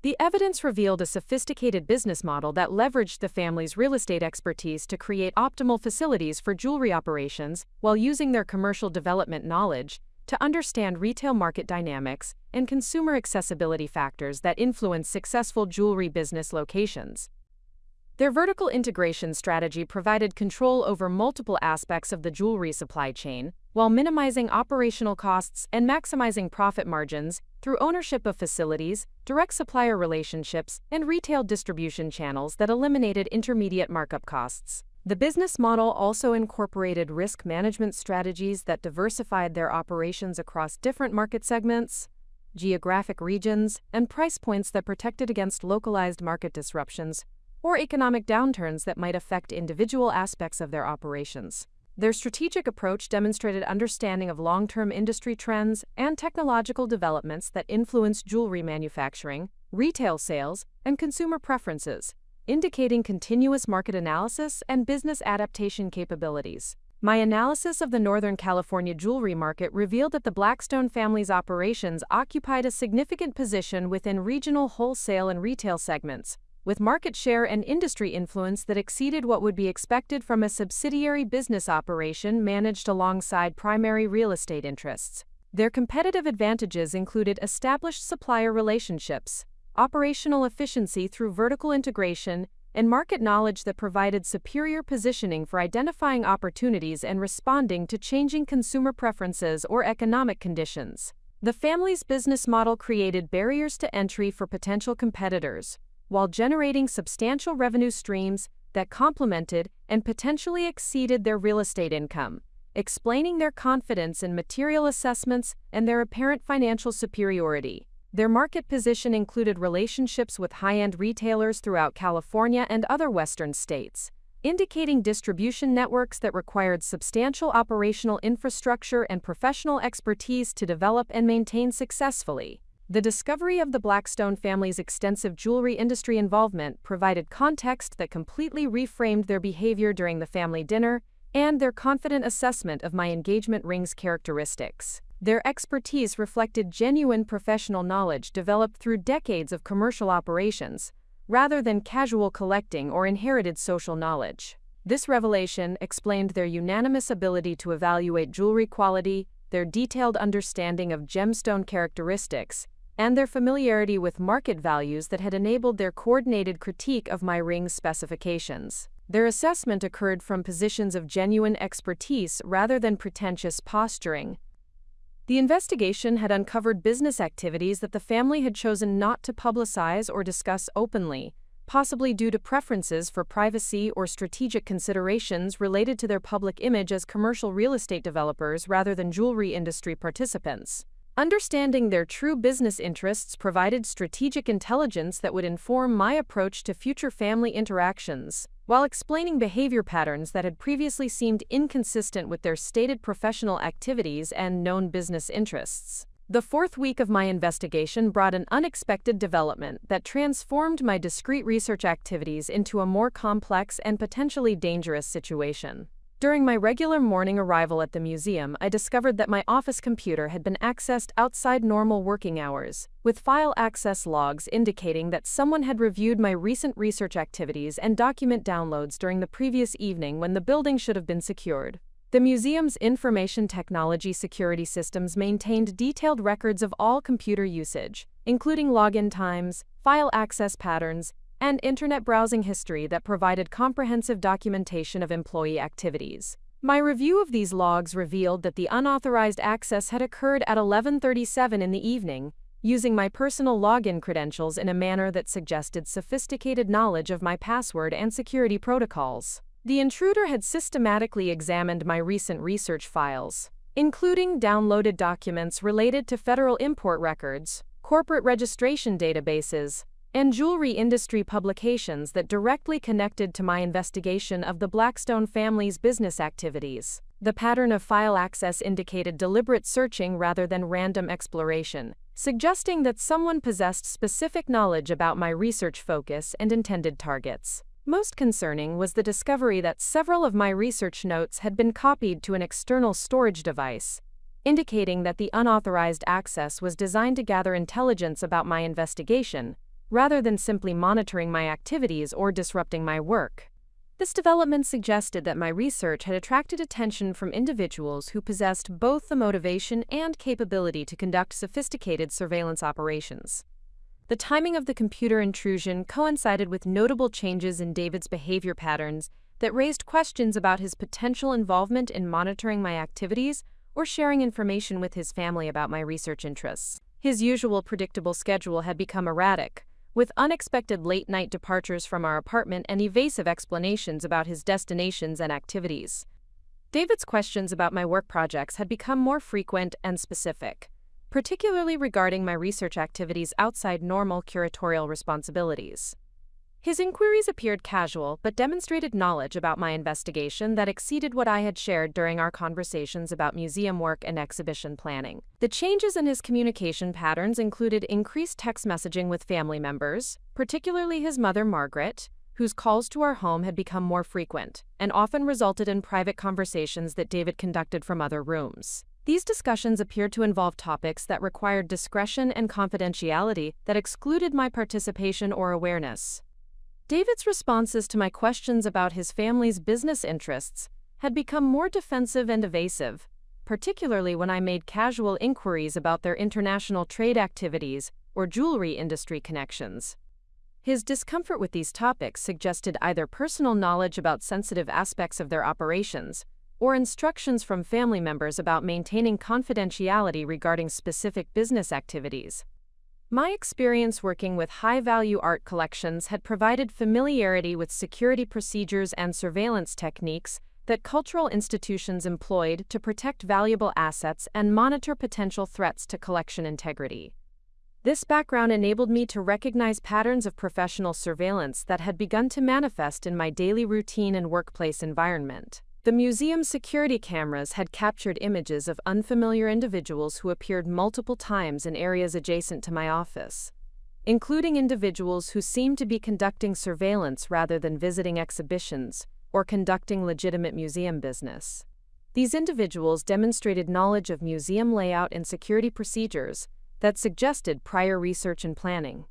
The evidence revealed a sophisticated business model that leveraged the family's real estate expertise to create optimal facilities for jewelry operations while using their commercial development knowledge to understand retail market dynamics and consumer accessibility factors that influence successful jewelry business locations. Their vertical integration strategy provided control over multiple aspects of the jewelry supply chain, while minimizing operational costs and maximizing profit margins through ownership of facilities, direct supplier relationships, and retail distribution channels that eliminated intermediate markup costs. The business model also incorporated risk management strategies that diversified their operations across different market segments, geographic regions, and price points that protected against localized market disruptions or economic downturns that might affect individual aspects of their operations. Their strategic approach demonstrated understanding of long-term industry trends and technological developments that influence jewelry manufacturing, retail sales, and consumer preferences, indicating continuous market analysis and business adaptation capabilities. My analysis of the Northern California jewelry market revealed that the Blackstone family's operations occupied a significant position within regional wholesale and retail segments, with market share and industry influence that exceeded what would be expected from a subsidiary business operation managed alongside primary real estate interests. Their competitive advantages included established supplier relationships, operational efficiency through vertical integration, and market knowledge that provided superior positioning for identifying opportunities and responding to changing consumer preferences or economic conditions. The family's business model created barriers to entry for potential competitors, while generating substantial revenue streams that complemented and potentially exceeded their real estate income, explaining their confidence in material assessments and their apparent financial superiority. Their market position included relationships with high-end retailers throughout California and other Western states, indicating distribution networks that required substantial operational infrastructure and professional expertise to develop and maintain successfully. The discovery of the Blackstone family's extensive jewelry industry involvement provided context that completely reframed their behavior during the family dinner and their confident assessment of my engagement ring's characteristics. Their expertise reflected genuine professional knowledge developed through decades of commercial operations, rather than casual collecting or inherited social knowledge. This revelation explained their unanimous ability to evaluate jewelry quality, their detailed understanding of gemstone characteristics, and their familiarity with market values that had enabled their coordinated critique of my ring's specifications. Their assessment occurred from positions of genuine expertise rather than pretentious posturing. The investigation had uncovered business activities that the family had chosen not to publicize or discuss openly, possibly due to preferences for privacy or strategic considerations related to their public image as commercial real estate developers rather than jewelry industry participants. Understanding their true business interests provided strategic intelligence that would inform my approach to future family interactions, while explaining behavior patterns that had previously seemed inconsistent with their stated professional activities and known business interests. The fourth week of my investigation brought an unexpected development that transformed my discrete research activities into a more complex and potentially dangerous situation. During my regular morning arrival at the museum, I discovered that my office computer had been accessed outside normal working hours, with file access logs indicating that someone had reviewed my recent research activities and document downloads during the previous evening when the building should have been secured. The museum's information technology security systems maintained detailed records of all computer usage, including login times, file access patterns, and internet browsing history that provided comprehensive documentation of employee activities. My review of these logs revealed that the unauthorized access had occurred at 11:37 in the evening, using my personal login credentials in a manner that suggested sophisticated knowledge of my password and security protocols. The intruder had systematically examined my recent research files, including downloaded documents related to federal import records, corporate registration databases, and jewelry industry publications that directly connected to my investigation of the Blackstone family's business activities. The pattern of file access indicated deliberate searching rather than random exploration, suggesting that someone possessed specific knowledge about my research focus and intended targets. Most concerning was the discovery that several of my research notes had been copied to an external storage device, indicating that the unauthorized access was designed to gather intelligence about my investigation, rather than simply monitoring my activities or disrupting my work. This development suggested that my research had attracted attention from individuals who possessed both the motivation and capability to conduct sophisticated surveillance operations. The timing of the computer intrusion coincided with notable changes in David's behavior patterns that raised questions about his potential involvement in monitoring my activities or sharing information with his family about my research interests. His usual predictable schedule had become erratic, with unexpected late-night departures from our apartment and evasive explanations about his destinations and activities. David's questions about my work projects had become more frequent and specific, particularly regarding my research activities outside normal curatorial responsibilities. His inquiries appeared casual but demonstrated knowledge about my investigation that exceeded what I had shared during our conversations about museum work and exhibition planning. The changes in his communication patterns included increased text messaging with family members, particularly his mother Margaret, whose calls to our home had become more frequent and often resulted in private conversations that David conducted from other rooms. These discussions appeared to involve topics that required discretion and confidentiality that excluded my participation or awareness. David's responses to my questions about his family's business interests had become more defensive and evasive, particularly when I made casual inquiries about their international trade activities or jewelry industry connections. His discomfort with these topics suggested either personal knowledge about sensitive aspects of their operations or instructions from family members about maintaining confidentiality regarding specific business activities. My experience working with high-value art collections had provided familiarity with security procedures and surveillance techniques that cultural institutions employed to protect valuable assets and monitor potential threats to collection integrity. This background enabled me to recognize patterns of professional surveillance that had begun to manifest in my daily routine and workplace environment. The museum's security cameras had captured images of unfamiliar individuals who appeared multiple times in areas adjacent to my office, including individuals who seemed to be conducting surveillance rather than visiting exhibitions or conducting legitimate museum business. These individuals demonstrated knowledge of museum layout and security procedures that suggested prior research and planning.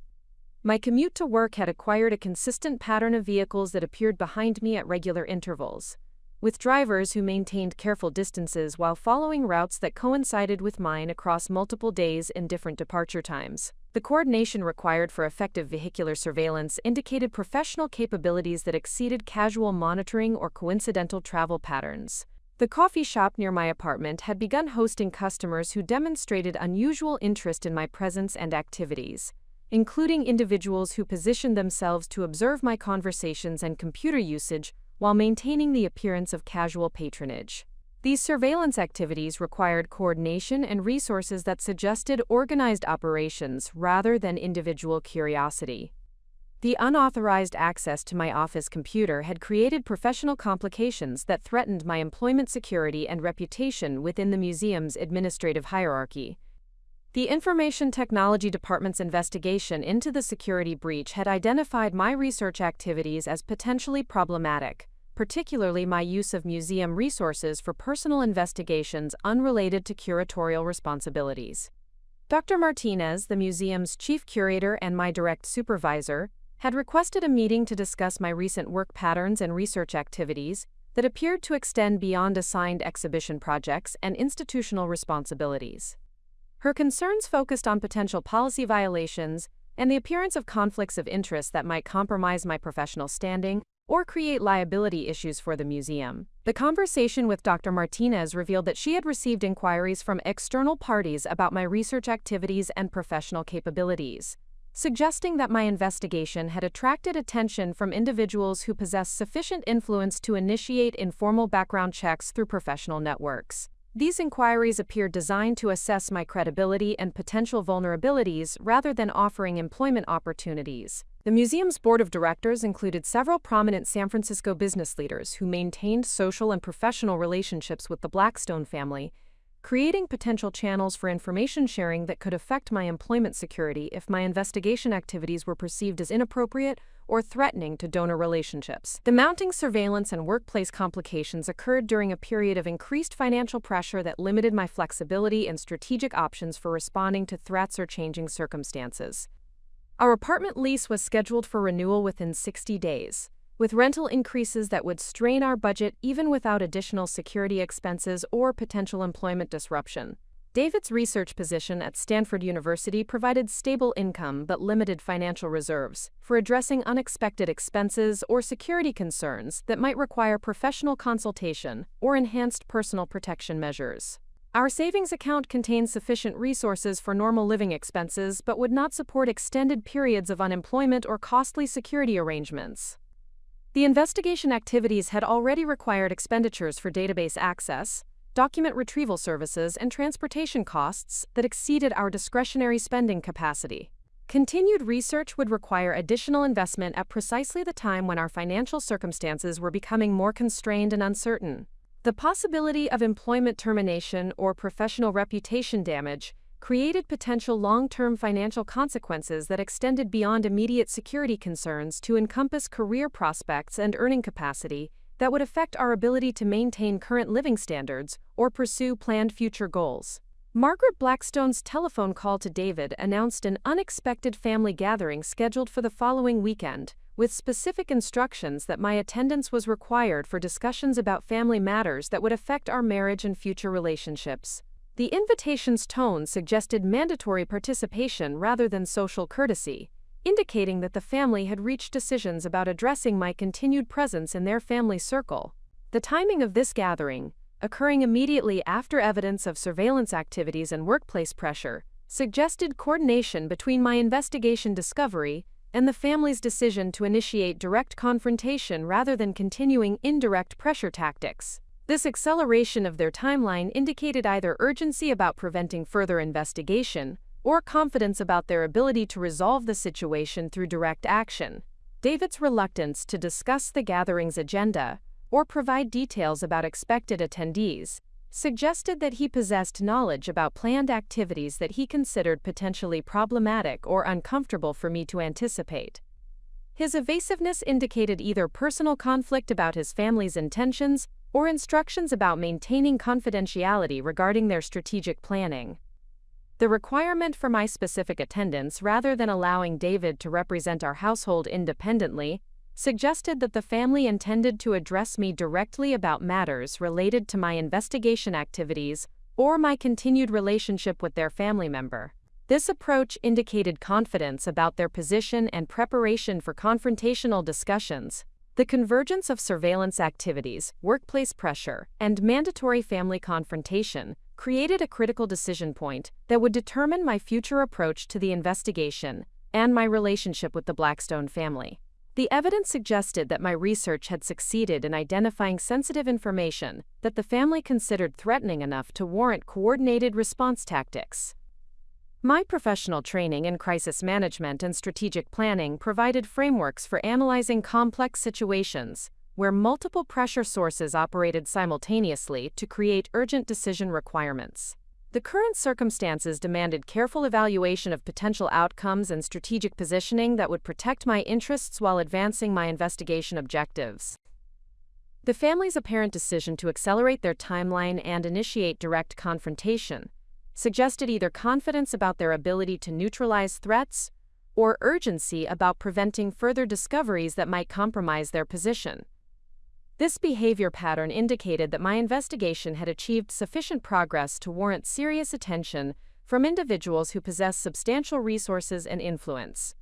My commute to work had acquired a consistent pattern of vehicles that appeared behind me at regular intervals, with drivers who maintained careful distances while following routes that coincided with mine across multiple days and different departure times. The coordination required for effective vehicular surveillance indicated professional capabilities that exceeded casual monitoring or coincidental travel patterns. The coffee shop near my apartment had begun hosting customers who demonstrated unusual interest in my presence and activities, including individuals who positioned themselves to observe my conversations and computer usage while maintaining the appearance of casual patronage. These surveillance activities required coordination and resources that suggested organized operations rather than individual curiosity. The unauthorized access to my office computer had created professional complications that threatened my employment security and reputation within the museum's administrative hierarchy. The Information Technology Department's investigation into the security breach had identified my research activities as potentially problematic, particularly my use of museum resources for personal investigations unrelated to curatorial responsibilities. Dr. Martinez, the museum's chief curator and my direct supervisor, had requested a meeting to discuss my recent work patterns and research activities that appeared to extend beyond assigned exhibition projects and institutional responsibilities. Her concerns focused on potential policy violations and the appearance of conflicts of interest that might compromise my professional standing or create liability issues for the museum. The conversation with Dr. Martinez revealed that she had received inquiries from external parties about my research activities and professional capabilities, suggesting that my investigation had attracted attention from individuals who possessed sufficient influence to initiate informal background checks through professional networks. These inquiries appeared designed to assess my credibility and potential vulnerabilities rather than offering employment opportunities. The museum's board of directors included several prominent San Francisco business leaders who maintained social and professional relationships with the Blackstone family, creating potential channels for information sharing that could affect my employment security if my investigation activities were perceived as inappropriate or threatening to donor relationships. The mounting surveillance and workplace complications occurred during a period of increased financial pressure that limited my flexibility and strategic options for responding to threats or changing circumstances. Our apartment lease was scheduled for renewal within 60 days, with rental increases that would strain our budget even without additional security expenses or potential employment disruption. David's research position at Stanford University provided stable income but limited financial reserves for addressing unexpected expenses or security concerns that might require professional consultation or enhanced personal protection measures. Our savings account contained sufficient resources for normal living expenses but would not support extended periods of unemployment or costly security arrangements. The investigation activities had already required expenditures for database access, document retrieval services, and transportation costs that exceeded our discretionary spending capacity. Continued research would require additional investment at precisely the time when our financial circumstances were becoming more constrained and uncertain. The possibility of employment termination or professional reputation damage created potential long-term financial consequences that extended beyond immediate security concerns to encompass career prospects and earning capacity that would affect our ability to maintain current living standards or pursue planned future goals. Margaret Blackstone's telephone call to David announced an unexpected family gathering scheduled for the following weekend, with specific instructions that my attendance was required for discussions about family matters that would affect our marriage and future relationships. The invitation's tone suggested mandatory participation rather than social courtesy, indicating that the family had reached decisions about addressing my continued presence in their family circle. The timing of this gathering, occurring immediately after evidence of surveillance activities and workplace pressure, suggested coordination between my investigation discovery and the family's decision to initiate direct confrontation rather than continuing indirect pressure tactics. This acceleration of their timeline indicated either urgency about preventing further investigation or confidence about their ability to resolve the situation through direct action. David's reluctance to discuss the gathering's agenda or provide details about expected attendees suggested that he possessed knowledge about planned activities that he considered potentially problematic or uncomfortable for me to anticipate. His evasiveness indicated either personal conflict about his family's intentions or instructions about maintaining confidentiality regarding their strategic planning. The requirement for my specific attendance rather than allowing David to represent our household independently suggested that the family intended to address me directly about matters related to my investigation activities or my continued relationship with their family member. This approach indicated confidence about their position and preparation for confrontational discussions. The convergence of surveillance activities, workplace pressure, and mandatory family confrontation created a critical decision point that would determine my future approach to the investigation and my relationship with the Blackstone family. The evidence suggested that my research had succeeded in identifying sensitive information that the family considered threatening enough to warrant coordinated response tactics. My professional training in crisis management and strategic planning provided frameworks for analyzing complex situations where multiple pressure sources operated simultaneously to create urgent decision requirements. The current circumstances demanded careful evaluation of potential outcomes and strategic positioning that would protect my interests while advancing my investigation objectives. The family's apparent decision to accelerate their timeline and initiate direct confrontation suggested either confidence about their ability to neutralize threats or urgency about preventing further discoveries that might compromise their position. This behavior pattern indicated that my investigation had achieved sufficient progress to warrant serious attention from individuals who possess substantial resources and influence.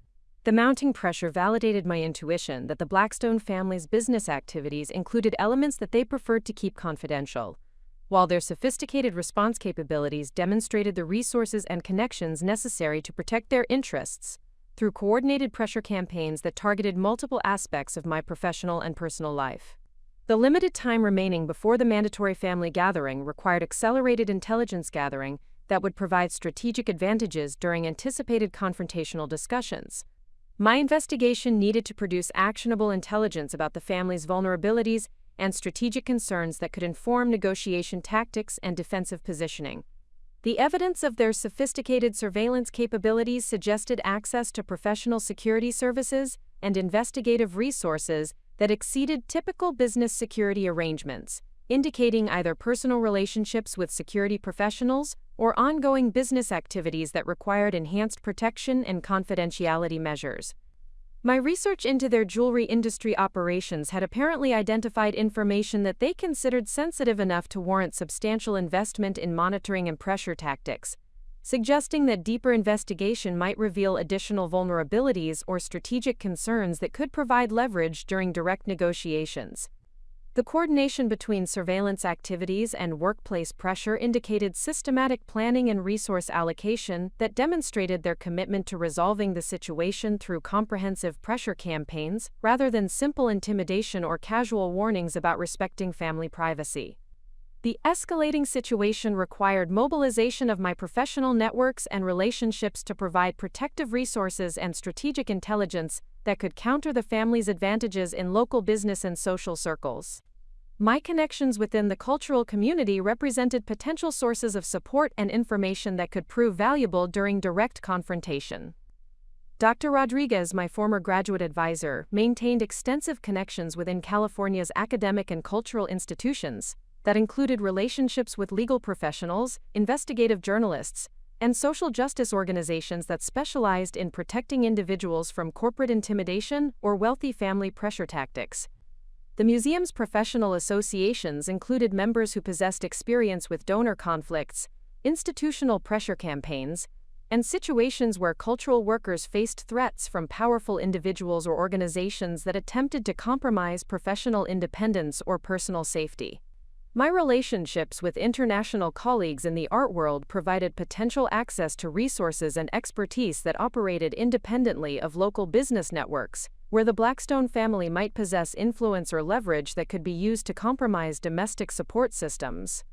The mounting pressure validated my intuition that the Blackstone family's business activities included elements that they preferred to keep confidential, while their sophisticated response capabilities demonstrated the resources and connections necessary to protect their interests through coordinated pressure campaigns that targeted multiple aspects of my professional and personal life. The limited time remaining before the mandatory family gathering required accelerated intelligence gathering that would provide strategic advantages during anticipated confrontational discussions. My investigation needed to produce actionable intelligence about the family's vulnerabilities and strategic concerns that could inform negotiation tactics and defensive positioning. The evidence of their sophisticated surveillance capabilities suggested access to professional security services and investigative resources that exceeded typical business security arrangements, indicating either personal relationships with security professionals or ongoing business activities that required enhanced protection and confidentiality measures. My research into their jewelry industry operations had apparently identified information that they considered sensitive enough to warrant substantial investment in monitoring and pressure tactics, suggesting that deeper investigation might reveal additional vulnerabilities or strategic concerns that could provide leverage during direct negotiations. The coordination between surveillance activities and workplace pressure indicated systematic planning and resource allocation that demonstrated their commitment to resolving the situation through comprehensive pressure campaigns rather than simple intimidation or casual warnings about respecting family privacy. The escalating situation required mobilization of my professional networks and relationships to provide protective resources and strategic intelligence that could counter the family's advantages in local business and social circles. My connections within the cultural community represented potential sources of support and information that could prove valuable during direct confrontation. Dr. Rodriguez, my former graduate advisor, maintained extensive connections within California's academic and cultural institutions that included relationships with legal professionals, investigative journalists, and social justice organizations that specialized in protecting individuals from corporate intimidation or wealthy family pressure tactics. The museum's professional associations included members who possessed experience with donor conflicts, institutional pressure campaigns, and situations where cultural workers faced threats from powerful individuals or organizations that attempted to compromise professional independence or personal safety. My relationships with international colleagues in the art world provided potential access to resources and expertise that operated independently of local business networks, where the Blackstone family might possess influence or leverage that could be used to compromise domestic support systems.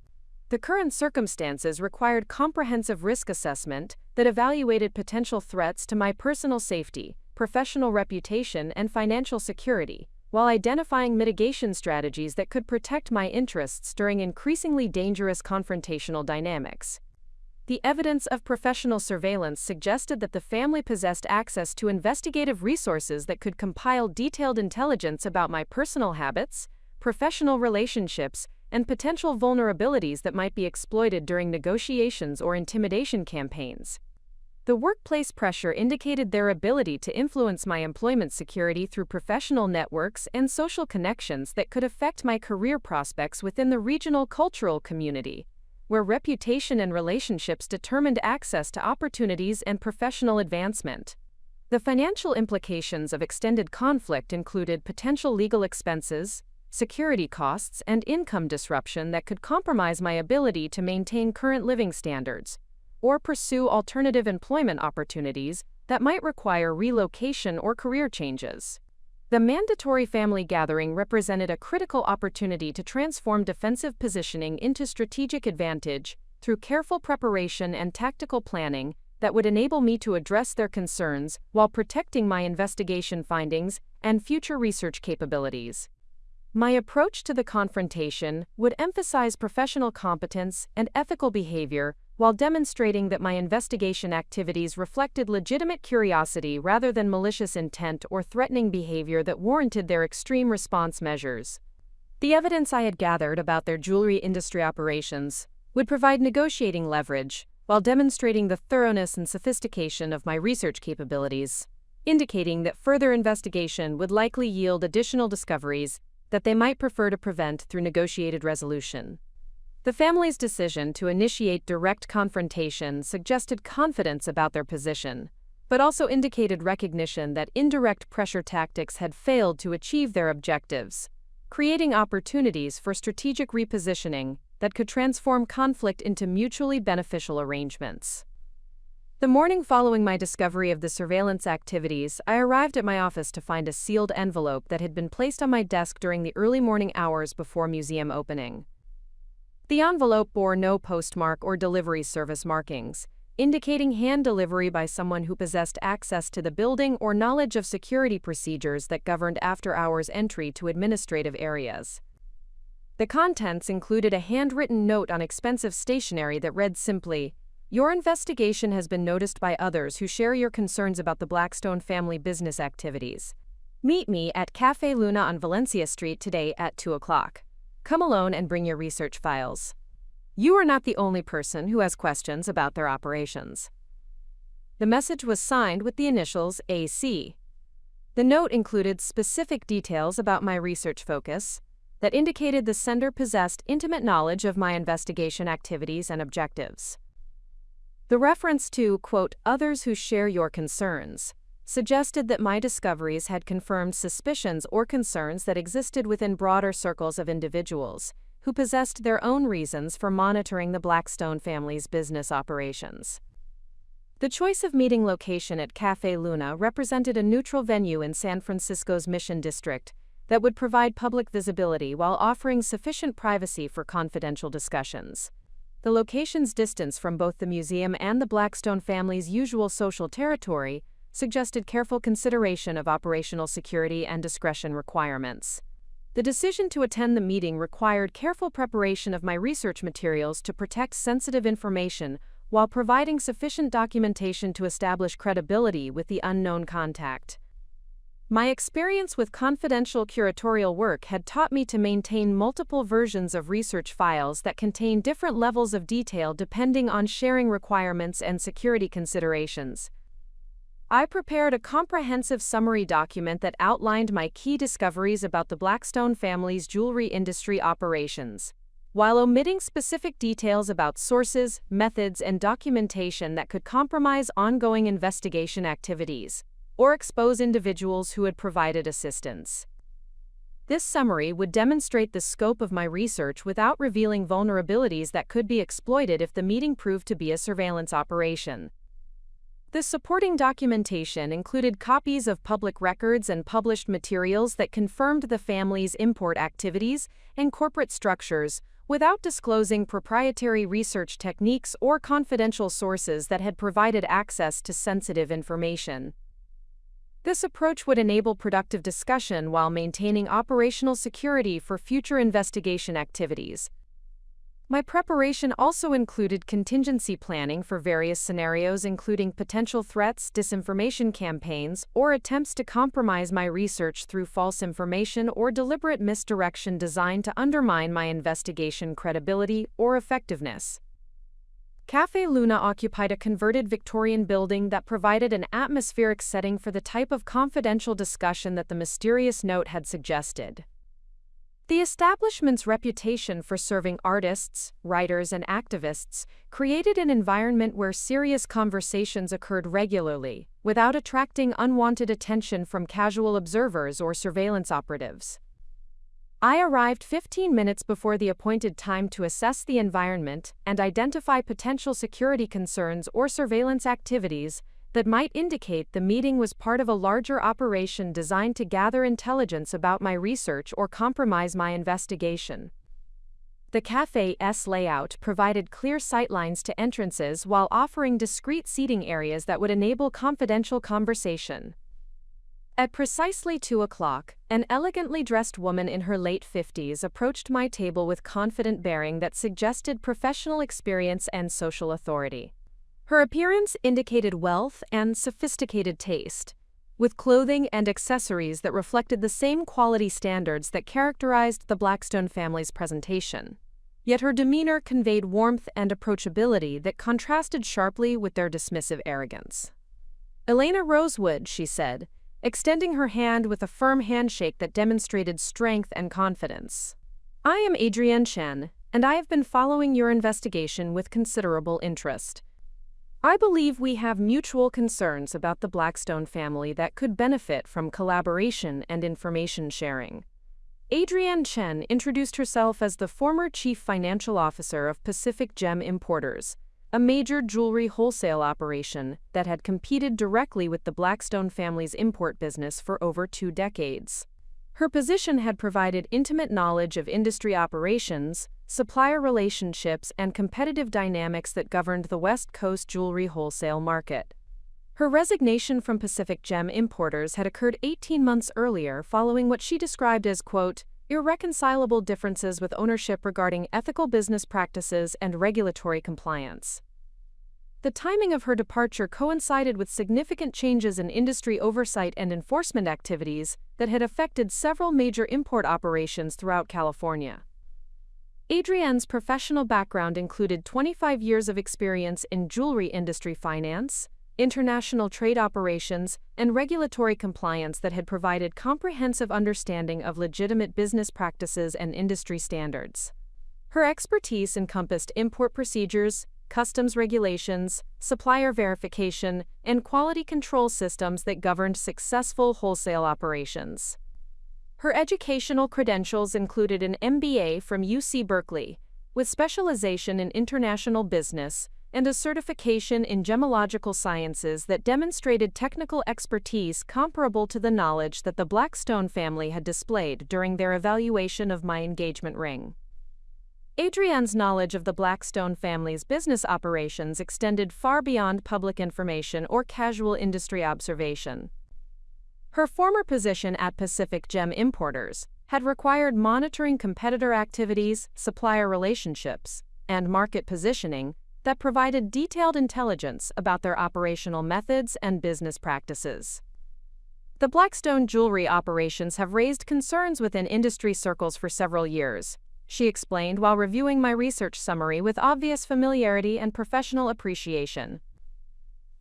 The current circumstances required comprehensive risk assessment that evaluated potential threats to my personal safety, professional reputation, and financial security, while identifying mitigation strategies that could protect my interests during increasingly dangerous confrontational dynamics. The evidence of professional surveillance suggested that the family possessed access to investigative resources that could compile detailed intelligence about my personal habits, professional relationships, and potential vulnerabilities that might be exploited during negotiations or intimidation campaigns. The workplace pressure indicated their ability to influence my employment security through professional networks and social connections that could affect my career prospects within the regional cultural community, where reputation and relationships determined access to opportunities and professional advancement. The financial implications of extended conflict included potential legal expenses, security costs, and income disruption that could compromise my ability to maintain current living standards or pursue alternative employment opportunities that might require relocation or career changes. The mandatory family gathering represented a critical opportunity to transform defensive positioning into strategic advantage through careful preparation and tactical planning that would enable me to address their concerns while protecting my investigation findings and future research capabilities. My approach to the confrontation would emphasize professional competence and ethical behavior while demonstrating that my investigation activities reflected legitimate curiosity rather than malicious intent or threatening behavior that warranted their extreme response measures. The evidence I had gathered about their jewelry industry operations would provide negotiating leverage while demonstrating the thoroughness and sophistication of my research capabilities, indicating that further investigation would likely yield additional discoveries that they might prefer to prevent through negotiated resolution. The family's decision to initiate direct confrontation suggested confidence about their position, but also indicated recognition that indirect pressure tactics had failed to achieve their objectives, creating opportunities for strategic repositioning that could transform conflict into mutually beneficial arrangements. The morning following my discovery of the surveillance activities, I arrived at my office to find a sealed envelope that had been placed on my desk during the early morning hours before museum opening. The envelope bore no postmark or delivery service markings, indicating hand delivery by someone who possessed access to the building or knowledge of security procedures that governed after-hours entry to administrative areas. The contents included a handwritten note on expensive stationery that read simply, "Your investigation has been noticed by others who share your concerns about the Blackstone family business activities. Meet me at Café Luna on Valencia Street today at 2 o'clock. Come alone and bring your research files. You are not the only person who has questions about their operations." The message was signed with the initials AC. The note included specific details about my research focus that indicated the sender possessed intimate knowledge of my investigation activities and objectives. The reference to, quote, "others who share your concerns," suggested that my discoveries had confirmed suspicions or concerns that existed within broader circles of individuals who possessed their own reasons for monitoring the Blackstone family's business operations. The choice of meeting location at Café Luna represented a neutral venue in San Francisco's Mission District that would provide public visibility while offering sufficient privacy for confidential discussions. The location's distance from both the museum and the Blackstone family's usual social territory suggested careful consideration of operational security and discretion requirements. The decision to attend the meeting required careful preparation of my research materials to protect sensitive information while providing sufficient documentation to establish credibility with the unknown contact. My experience with confidential curatorial work had taught me to maintain multiple versions of research files that contain different levels of detail depending on sharing requirements and security considerations. I prepared a comprehensive summary document that outlined my key discoveries about the Blackstone family's jewelry industry operations, while omitting specific details about sources, methods, and documentation that could compromise ongoing investigation activities or expose individuals who had provided assistance. This summary would demonstrate the scope of my research without revealing vulnerabilities that could be exploited if the meeting proved to be a surveillance operation. The supporting documentation included copies of public records and published materials that confirmed the family's import activities and corporate structures, without disclosing proprietary research techniques or confidential sources that had provided access to sensitive information. This approach would enable productive discussion while maintaining operational security for future investigation activities. My preparation also included contingency planning for various scenarios, including potential threats, disinformation campaigns, or attempts to compromise my research through false information or deliberate misdirection designed to undermine my investigation credibility or effectiveness. Café Luna occupied a converted Victorian building that provided an atmospheric setting for the type of confidential discussion that the mysterious note had suggested. The establishment's reputation for serving artists, writers, and activists created an environment where serious conversations occurred regularly, without attracting unwanted attention from casual observers or surveillance operatives. I arrived 15 minutes before the appointed time to assess the environment and identify potential security concerns or surveillance activities that might indicate the meeting was part of a larger operation designed to gather intelligence about my research or compromise my investigation. The café's layout provided clear sightlines to entrances while offering discrete seating areas that would enable confidential conversation. At precisely 2 o'clock, an elegantly dressed woman in her late 50s approached my table with confident bearing that suggested professional experience and social authority. Her appearance indicated wealth and sophisticated taste, with clothing and accessories that reflected the same quality standards that characterized the Blackstone family's presentation. Yet her demeanor conveyed warmth and approachability that contrasted sharply with their dismissive arrogance. "Elena Rosewood," she said, extending her hand with a firm handshake that demonstrated strength and confidence. "I am Adrienne Chen, and I have been following your investigation with considerable interest. I believe we have mutual concerns about the Blackstone family that could benefit from collaboration and information sharing." Adrienne Chen introduced herself as the former chief financial officer of Pacific Gem Importers, a major jewelry wholesale operation that had competed directly with the Blackstone family's import business for over 2 decades. Her position had provided intimate knowledge of industry operations, supplier relationships, and competitive dynamics that governed the West Coast jewelry wholesale market. Her resignation from Pacific Gem Importers had occurred 18 months earlier following what she described as, quote, irreconcilable differences with ownership regarding ethical business practices and regulatory compliance. The timing of her departure coincided with significant changes in industry oversight and enforcement activities that had affected several major import operations throughout California. Adrienne's professional background included 25 years of experience in jewelry industry finance, international trade operations, and regulatory compliance that had provided comprehensive understanding of legitimate business practices and industry standards. Her expertise encompassed import procedures, customs regulations, supplier verification, and quality control systems that governed successful wholesale operations. Her educational credentials included an MBA from UC Berkeley, with specialization in international business, and a certification in gemological sciences that demonstrated technical expertise comparable to the knowledge that the Blackstone family had displayed during their evaluation of my engagement ring. Adrienne's knowledge of the Blackstone family's business operations extended far beyond public information or casual industry observation. Her former position at Pacific Gem Importers had required monitoring competitor activities, supplier relationships, and market positioning that provided detailed intelligence about their operational methods and business practices. The Blackstone jewelry operations have raised concerns within industry circles for several years, she explained while reviewing my research summary with obvious familiarity and professional appreciation.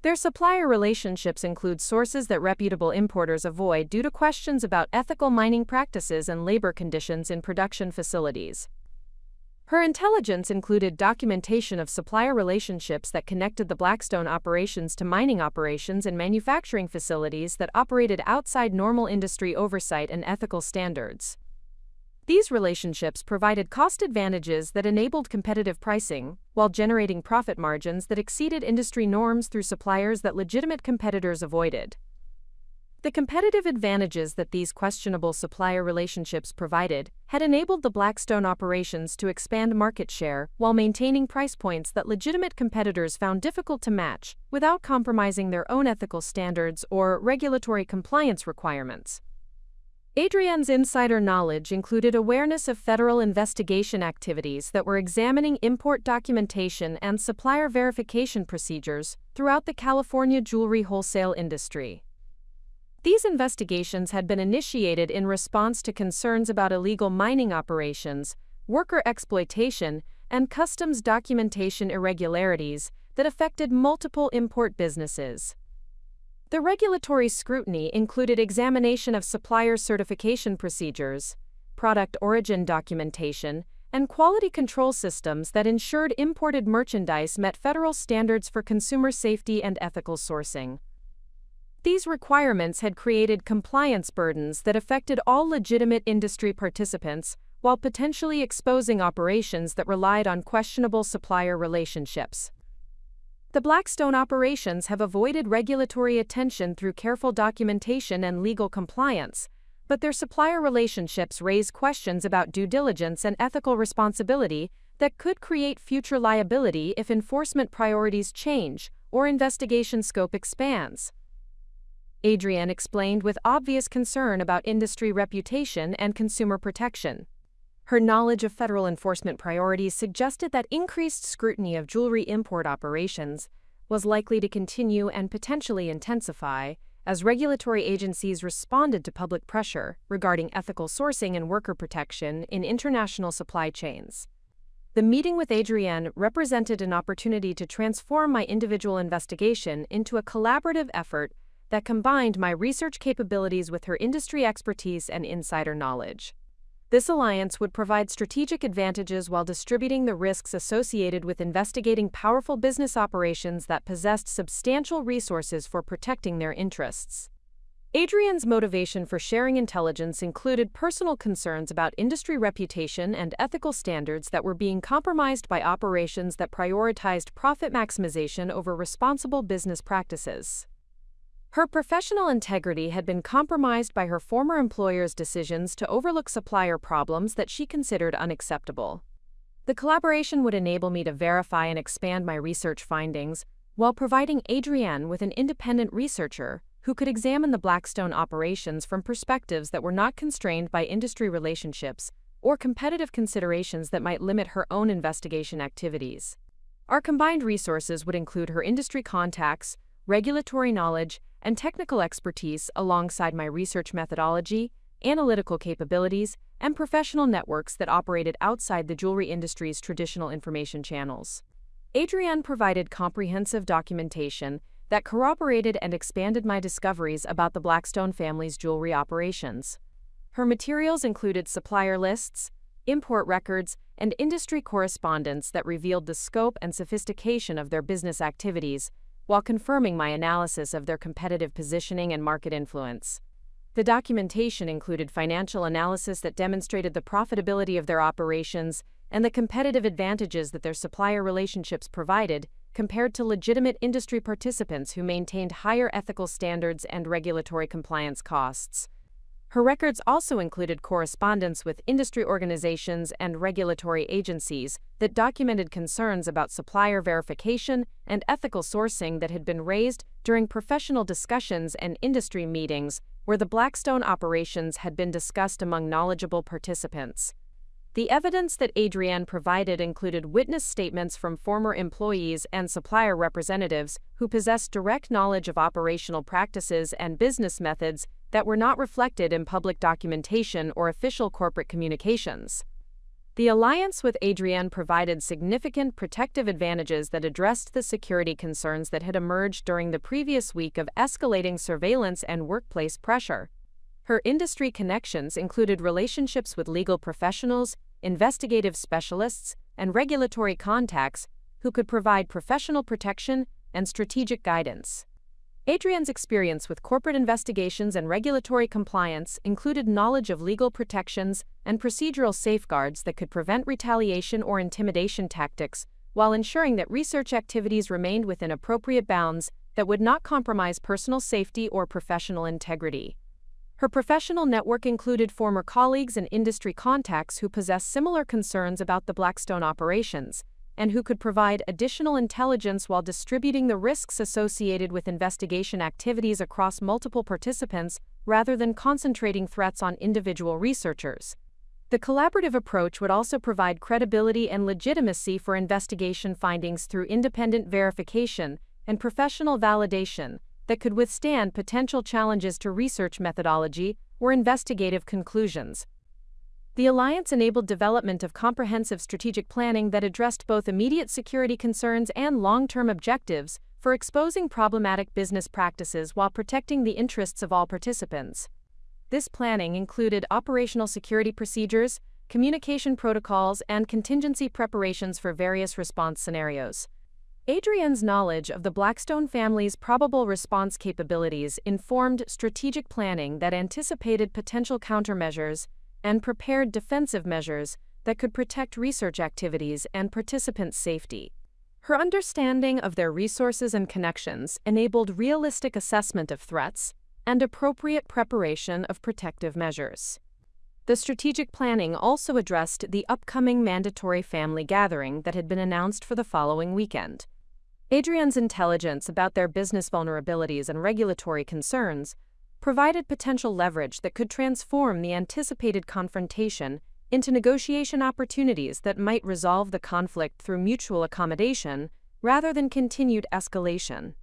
Their supplier relationships include sources that reputable importers avoid due to questions about ethical mining practices and labor conditions in production facilities. Her intelligence included documentation of supplier relationships that connected the Blackstone operations to mining operations and manufacturing facilities that operated outside normal industry oversight and ethical standards. These relationships provided cost advantages that enabled competitive pricing, while generating profit margins that exceeded industry norms through suppliers that legitimate competitors avoided. The competitive advantages that these questionable supplier relationships provided had enabled the Blackstone operations to expand market share while maintaining price points that legitimate competitors found difficult to match without compromising their own ethical standards or regulatory compliance requirements. Adrienne's insider knowledge included awareness of federal investigation activities that were examining import documentation and supplier verification procedures throughout the California jewelry wholesale industry. These investigations had been initiated in response to concerns about illegal mining operations, worker exploitation, and customs documentation irregularities that affected multiple import businesses. The regulatory scrutiny included examination of supplier certification procedures, product origin documentation, and quality control systems that ensured imported merchandise met federal standards for consumer safety and ethical sourcing. These requirements had created compliance burdens that affected all legitimate industry participants while potentially exposing operations that relied on questionable supplier relationships. The Blackstone operations have avoided regulatory attention through careful documentation and legal compliance, but their supplier relationships raise questions about due diligence and ethical responsibility that could create future liability if enforcement priorities change or investigation scope expands. Adrienne explained with obvious concern about industry reputation and consumer protection. Her knowledge of federal enforcement priorities suggested that increased scrutiny of jewelry import operations was likely to continue and potentially intensify as regulatory agencies responded to public pressure regarding ethical sourcing and worker protection in international supply chains. The meeting with Adrienne represented an opportunity to transform my individual investigation into a collaborative effort that combined my research capabilities with her industry expertise and insider knowledge. This alliance would provide strategic advantages while distributing the risks associated with investigating powerful business operations that possessed substantial resources for protecting their interests. Adrienne's motivation for sharing intelligence included personal concerns about industry reputation and ethical standards that were being compromised by operations that prioritized profit maximization over responsible business practices. Her professional integrity had been compromised by her former employer's decisions to overlook supplier problems that she considered unacceptable. The collaboration would enable me to verify and expand my research findings, while providing Adrienne with an independent researcher who could examine the Blackstone operations from perspectives that were not constrained by industry relationships or competitive considerations that might limit her own investigation activities. Our combined resources would include her industry contacts, regulatory knowledge, and technical expertise alongside my research methodology, analytical capabilities, and professional networks that operated outside the jewelry industry's traditional information channels. Adrienne provided comprehensive documentation that corroborated and expanded my discoveries about the Blackstone family's jewelry operations. Her materials included supplier lists, import records, and industry correspondence that revealed the scope and sophistication of their business activities, while confirming my analysis of their competitive positioning and market influence. The documentation included financial analysis that demonstrated the profitability of their operations and the competitive advantages that their supplier relationships provided compared to legitimate industry participants who maintained higher ethical standards and regulatory compliance costs. Her records also included correspondence with industry organizations and regulatory agencies that documented concerns about supplier verification and ethical sourcing that had been raised during professional discussions and industry meetings where the Blackstone operations had been discussed among knowledgeable participants. The evidence that Adrienne provided included witness statements from former employees and supplier representatives who possessed direct knowledge of operational practices and business methods that were not reflected in public documentation or official corporate communications. The alliance with Adrienne provided significant protective advantages that addressed the security concerns that had emerged during the previous week of escalating surveillance and workplace pressure. Her industry connections included relationships with legal professionals, investigative specialists, and regulatory contacts who could provide professional protection and strategic guidance. Adrienne's experience with corporate investigations and regulatory compliance included knowledge of legal protections and procedural safeguards that could prevent retaliation or intimidation tactics, while ensuring that research activities remained within appropriate bounds that would not compromise personal safety or professional integrity. Her professional network included former colleagues and industry contacts who possessed similar concerns about the Blackstone operations, and who could provide additional intelligence while distributing the risks associated with investigation activities across multiple participants rather than concentrating threats on individual researchers. The collaborative approach would also provide credibility and legitimacy for investigation findings through independent verification and professional validation that could withstand potential challenges to research methodology or investigative conclusions. The alliance enabled development of comprehensive strategic planning that addressed both immediate security concerns and long-term objectives for exposing problematic business practices while protecting the interests of all participants. This planning included operational security procedures, communication protocols, and contingency preparations for various response scenarios. Adrienne's knowledge of the Blackstone family's probable response capabilities informed strategic planning that anticipated potential countermeasures and prepared defensive measures that could protect research activities and participants' safety. Her understanding of their resources and connections enabled realistic assessment of threats and appropriate preparation of protective measures. The strategic planning also addressed the upcoming mandatory family gathering that had been announced for the following weekend. Adrienne's intelligence about their business vulnerabilities and regulatory concerns provided potential leverage that could transform the anticipated confrontation into negotiation opportunities that might resolve the conflict through mutual accommodation rather than continued escalation.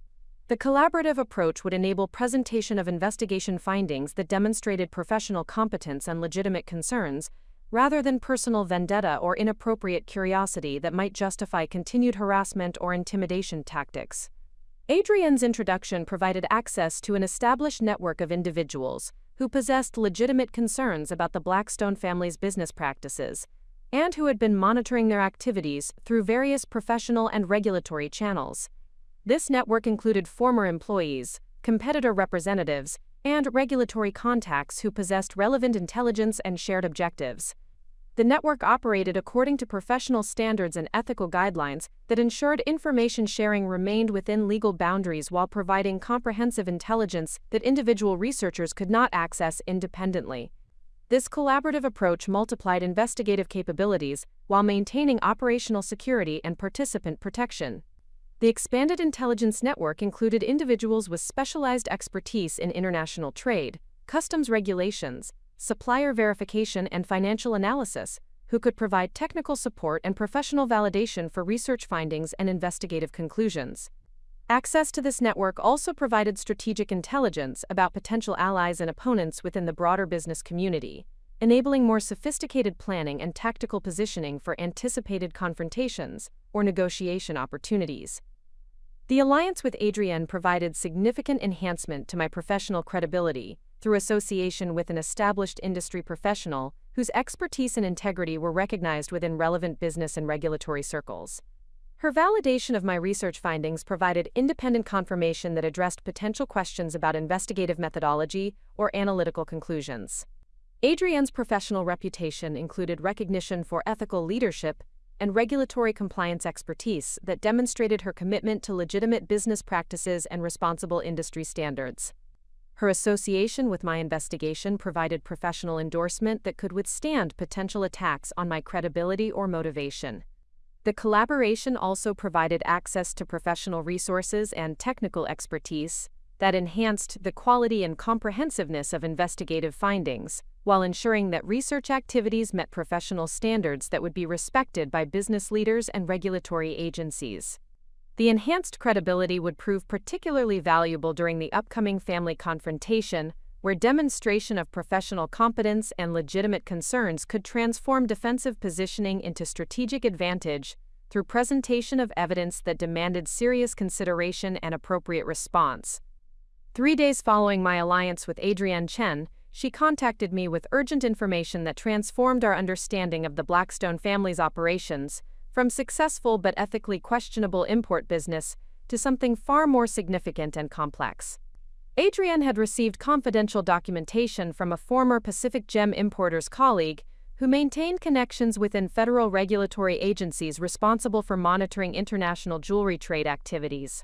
The collaborative approach would enable presentation of investigation findings that demonstrated professional competence and legitimate concerns, rather than personal vendetta or inappropriate curiosity that might justify continued harassment or intimidation tactics. Adrienne's introduction provided access to an established network of individuals who possessed legitimate concerns about the Blackstone family's business practices, and who had been monitoring their activities through various professional and regulatory channels. This network included former employees, competitor representatives, and regulatory contacts who possessed relevant intelligence and shared objectives. The network operated according to professional standards and ethical guidelines that ensured information sharing remained within legal boundaries while providing comprehensive intelligence that individual researchers could not access independently. This collaborative approach multiplied investigative capabilities while maintaining operational security and participant protection. The expanded intelligence network included individuals with specialized expertise in international trade, customs regulations, supplier verification, and financial analysis, who could provide technical support and professional validation for research findings and investigative conclusions. Access to this network also provided strategic intelligence about potential allies and opponents within the broader business community, enabling more sophisticated planning and tactical positioning for anticipated confrontations or negotiation opportunities. The alliance with Adrienne provided significant enhancement to my professional credibility through association with an established industry professional whose expertise and integrity were recognized within relevant business and regulatory circles. Her validation of my research findings provided independent confirmation that addressed potential questions about investigative methodology or analytical conclusions. Adrienne's professional reputation included recognition for ethical leadership and regulatory compliance expertise that demonstrated her commitment to legitimate business practices and responsible industry standards. Her association with my investigation provided professional endorsement that could withstand potential attacks on my credibility or motivation. The collaboration also provided access to professional resources and technical expertise that enhanced the quality and comprehensiveness of investigative findings, while ensuring that research activities met professional standards that would be respected by business leaders and regulatory agencies. The enhanced credibility would prove particularly valuable during the upcoming family confrontation, where demonstration of professional competence and legitimate concerns could transform defensive positioning into strategic advantage through presentation of evidence that demanded serious consideration and appropriate response. 3 days following my alliance with Adrienne Chen, she contacted me with urgent information that transformed our understanding of the Blackstone family's operations, from successful but ethically questionable import business to something far more significant and complex. Adrienne had received confidential documentation from a former Pacific Gem importer's colleague who maintained connections within federal regulatory agencies responsible for monitoring international jewelry trade activities.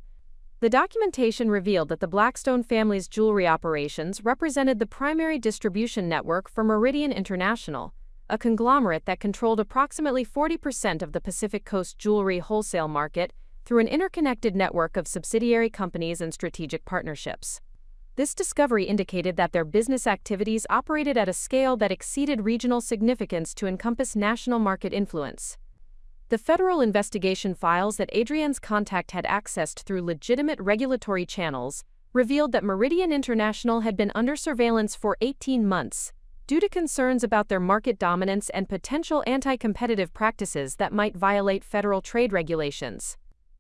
The documentation revealed that the Blackstone family's jewelry operations represented the primary distribution network for Meridian International, a conglomerate that controlled approximately 40% of the Pacific Coast jewelry wholesale market through an interconnected network of subsidiary companies and strategic partnerships. This discovery indicated that their business activities operated at a scale that exceeded regional significance to encompass national market influence. The federal investigation files that Adrienne's contact had accessed through legitimate regulatory channels revealed that Meridian International had been under surveillance for 18 months due to concerns about their market dominance and potential anti-competitive practices that might violate federal trade regulations.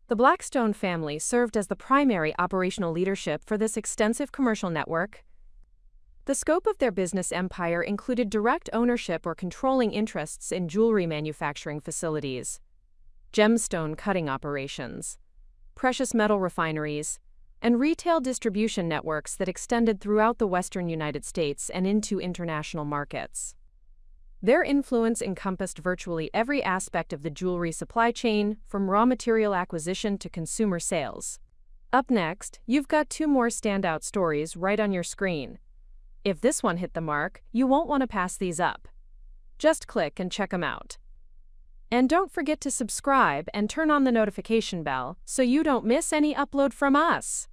The Blackstone family served as the primary operational leadership for this extensive commercial network. The scope of their business empire included direct ownership or controlling interests in jewelry manufacturing facilities, gemstone cutting operations, precious metal refineries, and retail distribution networks that extended throughout the western United States and into international markets. Their influence encompassed virtually every aspect of the jewelry supply chain, from raw material acquisition to consumer sales. Up next, you've got two more standout stories right on your screen. If this one hit the mark, you won't want to pass these up. Just click and check them out. And don't forget to subscribe and turn on the notification bell so you don't miss any upload from us.